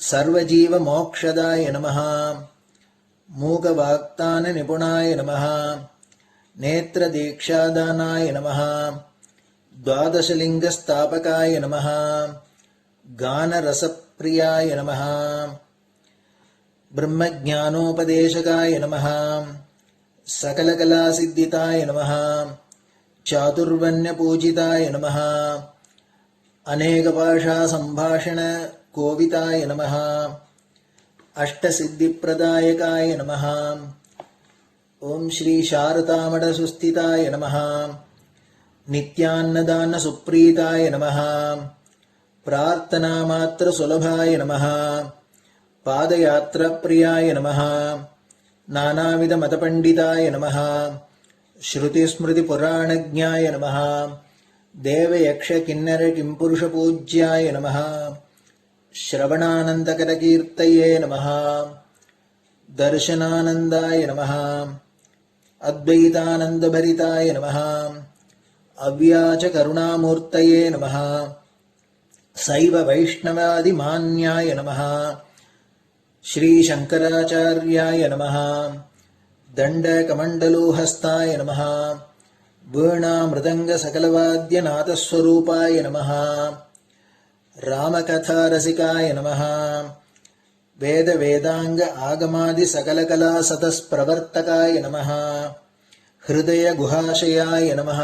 सर्वजीवमोक्षदाय नमः मूकवाक्तान निपुणाय नमः नेत्रदीक्षादानाय नमः द्वादशलिङ्गस्थापकाय नमः गानरसप्रियाय नमः ब्रह्मज्ञानोपदेशकाय नमः सकलकलासिद्धिताय नमः चातुर्वण्यपूजिताय नमः अनेकभाषा संभाषण कोविताय नमः अष्टसिद्धिप्रदायकाय नमः ओम श्री शारदामठ सुस्थिताय नमः नित्यान्नदान सुप्रीताय नमः प्रार्थना मात्र सुलभाय नमः पादयात्रा प्रियाय नमः नानाविध मतपंडिताय नमः श्रुति स्मृति पुराणज्ञाय नमः देव यक्ष किन्नर किंपुरुष पूज्याय नमः श्रवणानंदकर कीर्तये नमः दर्शनानंदाय नमः अद्वैतानंद भरिताय नमः अव्याच करुणामूर्तये नमः शैव वैष्णवादि मान्याय नमः श्री शंकराचार्याय नमः दंडकमंडलोहस्ताय नमः वीणा मृदंग सकलवाद्यनाथस्वरूपाय नमः रामकथारसिकाय नमः वेद वेदांग आगमादि सकलकला सतस्प्रवर्तकाय नमः हृदय गुहाशयाय नमः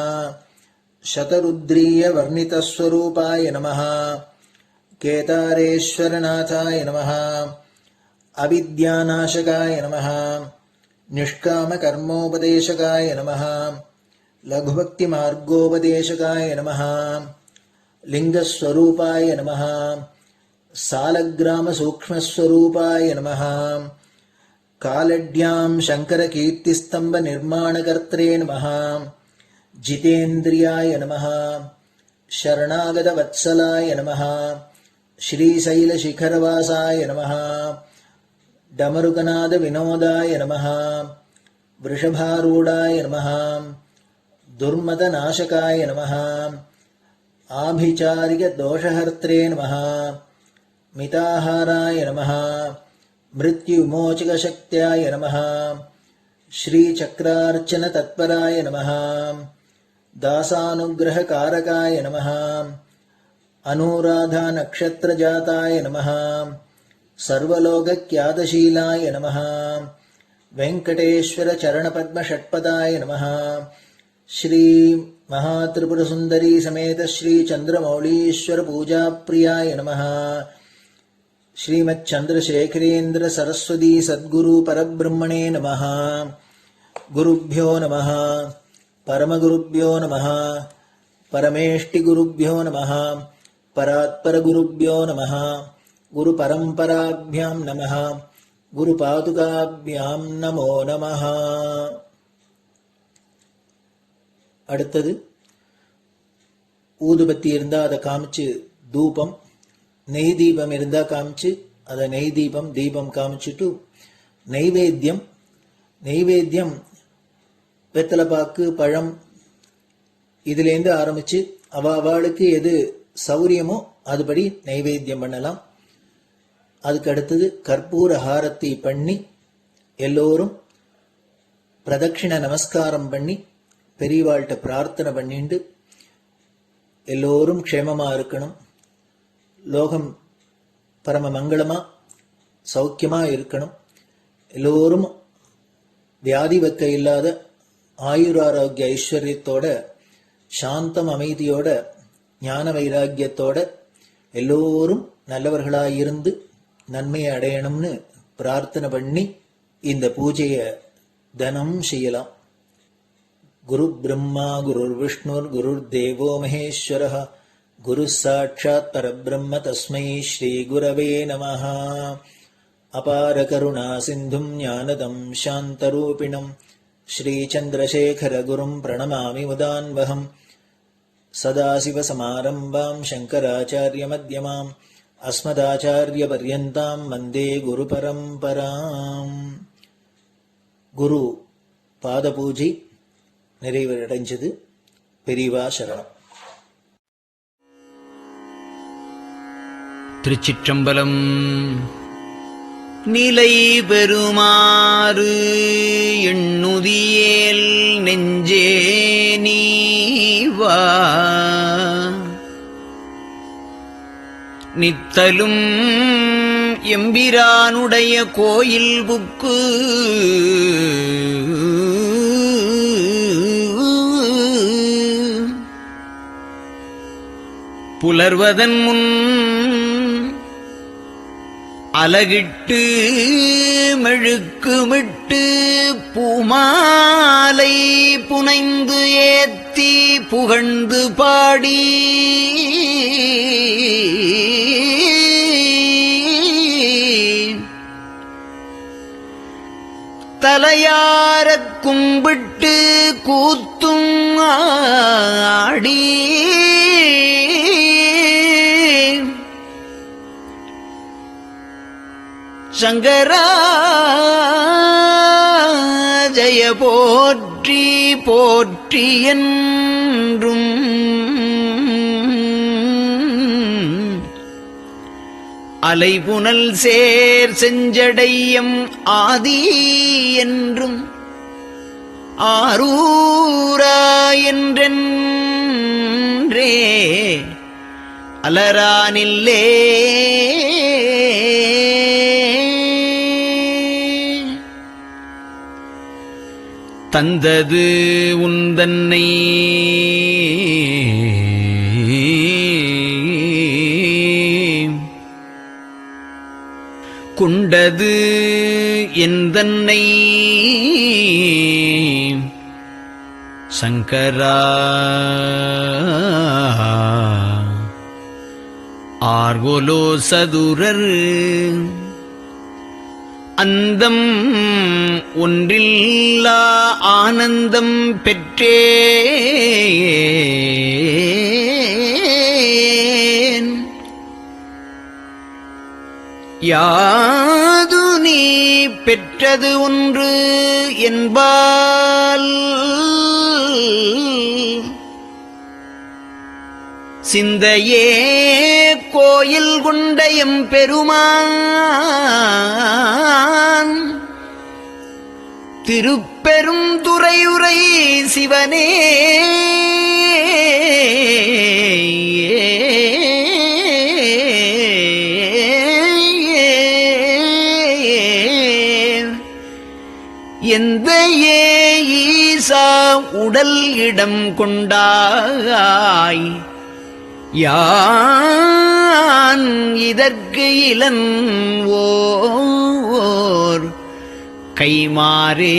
शतरुद्रीय वर्णितस्वरूपाय नमः केदारेश्वरनाथाय नमः अविद्यानाशकाय नमः निष्कामकर्मोपदेशकाय नमः लघुभक्तिमार्गोपदेशकाय नमः लिंगस्वरूपाय नमः सालग्रामसूक्ष्मस्वरूपाय नमः कालड्यां शङ्करकीर्तिस्तम्भनिर्माणकर्त्रे नमः जितेन्द्रियाय नमः शरणागतवत्सलाय नमः श्रीशैलशिखरवासाय नमः डमरुकनाद विनोदाय नमः वृषभारूढाय नमः दुर्मदनाशकाय नमः आभिचारिक दोषहर्त्रे नमः मिताहाराय नमः मृत्युमोचकशक्त्याय नमः श्रीचक्रार्चन तत्पराय नमः दासानुग्रहकारकाय नमः अनुराधा नक्षत्रजाताय नमः सर्वलोकख्यातशीलाय नमः वेंकटेश्वर चरणपद्मषट्पदाय नमः श्री महात्रिपुरसुंदरी समेत श्री चंद्रमौलीश्वर पूजा प्रियाय नमः श्रीमच्चंद्रशेखरेन्द्र सरस्वती सद्गुरु परब्रह्मणे नमः गुरुभ्यो नमः परमगुरुभ्यो नमः परमेष्टिगुरुभ्यो नमः परात्परगुरुभ्यो नमः गुरुपरम्पराभ्यां नमः गुरुपादुकाभ्यां नमो नमः. அடுத்தது ஊதுபத்தி இருந்தா அதை காமிச்சு தூபம், நெய் தீபம் இருந்தா காமிச்சு அதை நெய் தீபம் தீபம் காமிச்சுட்டு நைவேத்தியம் வெத்தலைப்பாக்கு பழம் இதுலேருந்து ஆரம்பிச்சு அவளுக்கு எது சௌரியமோ அதுபடி நைவேத்தியம் பண்ணலாம். அதுக்கு அடுத்தது கற்பூர ஹாரத்தை பண்ணி எல்லோரும் பிரதட்சிண நமஸ்காரம் பண்ணி பெரியவாள்கிட்ட பிரார்த்தனை பண்ணிண்டு எல்லோரும் க்ஷேமமா இருக்கணும், லோகம் பரம மங்களமா சௌக்கியமா இருக்கணும், எல்லோரும் வியாதி வெக்க இல்லாத ஆயுராரோக்கிய ஐஸ்வர்யத்தோட சாந்தம் அமைதியோட ஞான வைராக்கியத்தோட எல்லோரும் நல்லவர்களாயிருந்து நன்மையை அடையணும்னு பிரார்த்தனை பண்ணி இந்த பூஜையை தினம் செய்யலாம். குரு பிரம்மா குருர் விஷ்ணுர் குருர் தேவோ மகேஸ்வரः குரு சாட்சாத் பரபிரம்ம தஸ்மை ஸ்ரீ குரவே நமः. அபார கருணா சிந்தும் ஞானதம் சாந்தரூபிணம் ஸ்ரீ சந்திரசேகர குரும் பிரணமாமி முதான்வகம். சதாசிவசமாரம்பாம் சங்கராச்சாரிய மத்யமாம் அஸ்மதாச்சாரிய பர்யந்தாம் வந்தே குரு பரம்பராம். குரு பாத பூஜை நிறைவடைஞ்சது. பெரியவா சரணம். திருச்சிற்றம்பலம். நிலை பெறுமாறு எண்ணுதியேல் நெஞ்சே நீவா, நித்தலும் எம்பிரானுடைய கோயில் புக்கு புலர்வதன் முன் அலகிட்டு மெழுக்குமிட்டு பூமாலை புனைந்து ஏத்தி புகழ்ந்து பாடி தலையாரக் கும்பிட்டு கூத்தும் ஆடி சங்கரா ஜய போற்றி போற்றி என்றும் அலைபுனல் சேர் செஞ்சடையம் ஆதி என்றும் ஆரூரா என்றென்றே அலரானில்லே தந்தது உந்தன்னை கொண்டது எந்தன்னை சங்கரா ஆர்கோலோ சதுரர் அந்தம் ஒன்றில்லா ஆனந்தம் பெற்றேன். யாது நீ பெற்றது ஒன்று என்பால் சிந்தையே கோயில் கொண்ட எம்பெருமான் திருப்பெரும் துறையுரை சிவனே எந்த ஈசா உடல் இடம் கொண்டாய் யான் இதற்கு இளன்வோர் கைமாறே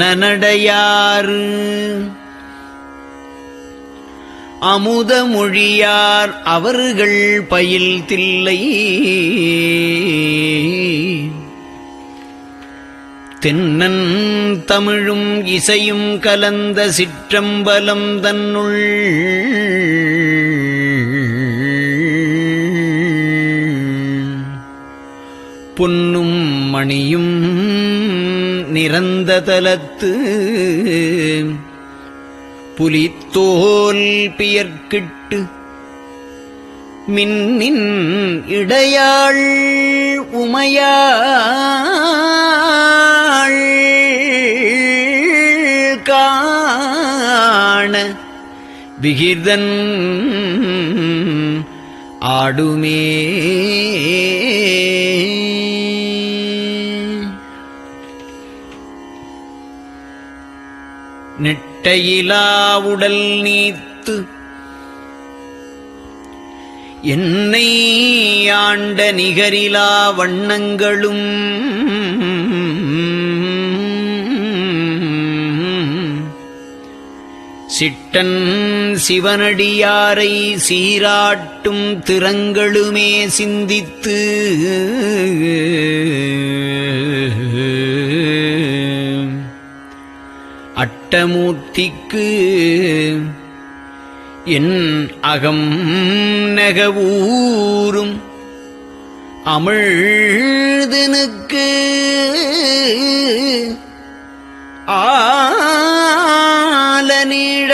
அன்னநடையார் அமுத மொழியார் அவர்கள் பயில் தில்லை தென்னன் தமிழும் இசையும் கலந்த சிற்றம்பலம் தன்னுள் பொன்னும் மணியும் நிறந்த தலத்து புலித்தோல் பியர்க்கிட்டு மின்னின் இடையாள் உமையாள் காண விகிர்தன் ஆடுமே. நெட்டையிலா உடல் நீத்து என்னை ஆண்ட நிகரிலா வண்ணங்களும் சிட்டன் சிவனடியாரை சீராட்டும் திறங்களுமே சிந்தித்து அட்டமூர்த்திக்கு என் அகம் நெகவூரும் அமிழ்தனுக்கு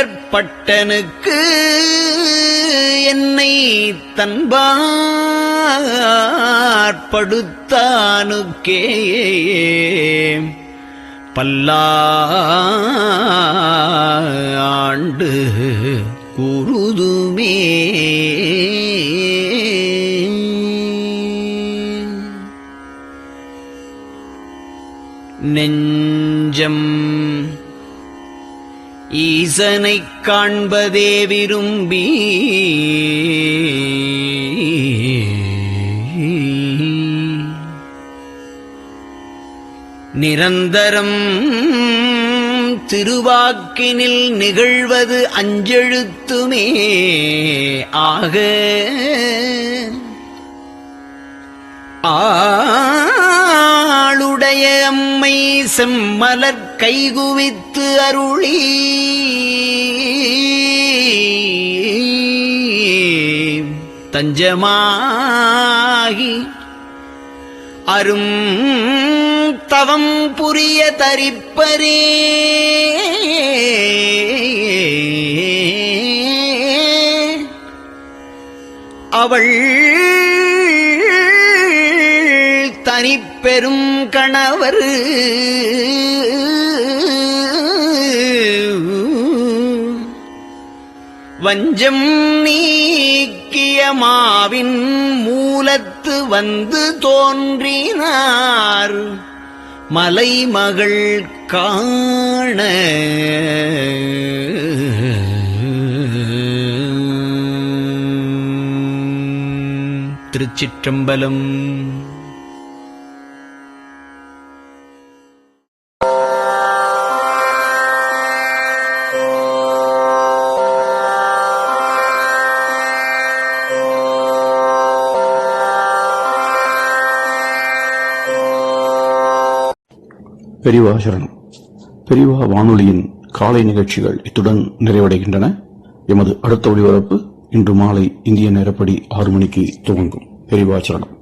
ஆலநீழற்பட்டனுக்கு என்னை தன்பாற்படுத்தானுக்கே பல்லாண்டு குருதுமே. நெஞ்சம் ஈசனைக் காண்பதே விரும்பி நிரந்தரம் திருவாக்கினில் நிகழ்வது அஞ்செழுத்துமே ஆக ஆளுடைய அம்மை செம்மலர் கைகுவித்து அருளி தஞ்சமாகி அரும் தவம் புரிய தரிப்பரே. அவள் தனிப்பெரும் கணவர் வஞ்சம் நீக்கிய மாவின் மூலத்து வந்து தோன்றினார் மலைமகள் காண. திருச்சிற்றம்பலம். பெரியவா சரணம். பெரியவா வானொலியின் காலை நிகழ்ச்சிகள் இத்துடன் நிறைவடைகின்றன. எமது அடுத்த ஒளிபரப்பு இன்று மாலை இந்திய நேரப்படி 6 மணிக்கு துவங்கும். பெரியவா சரணம்.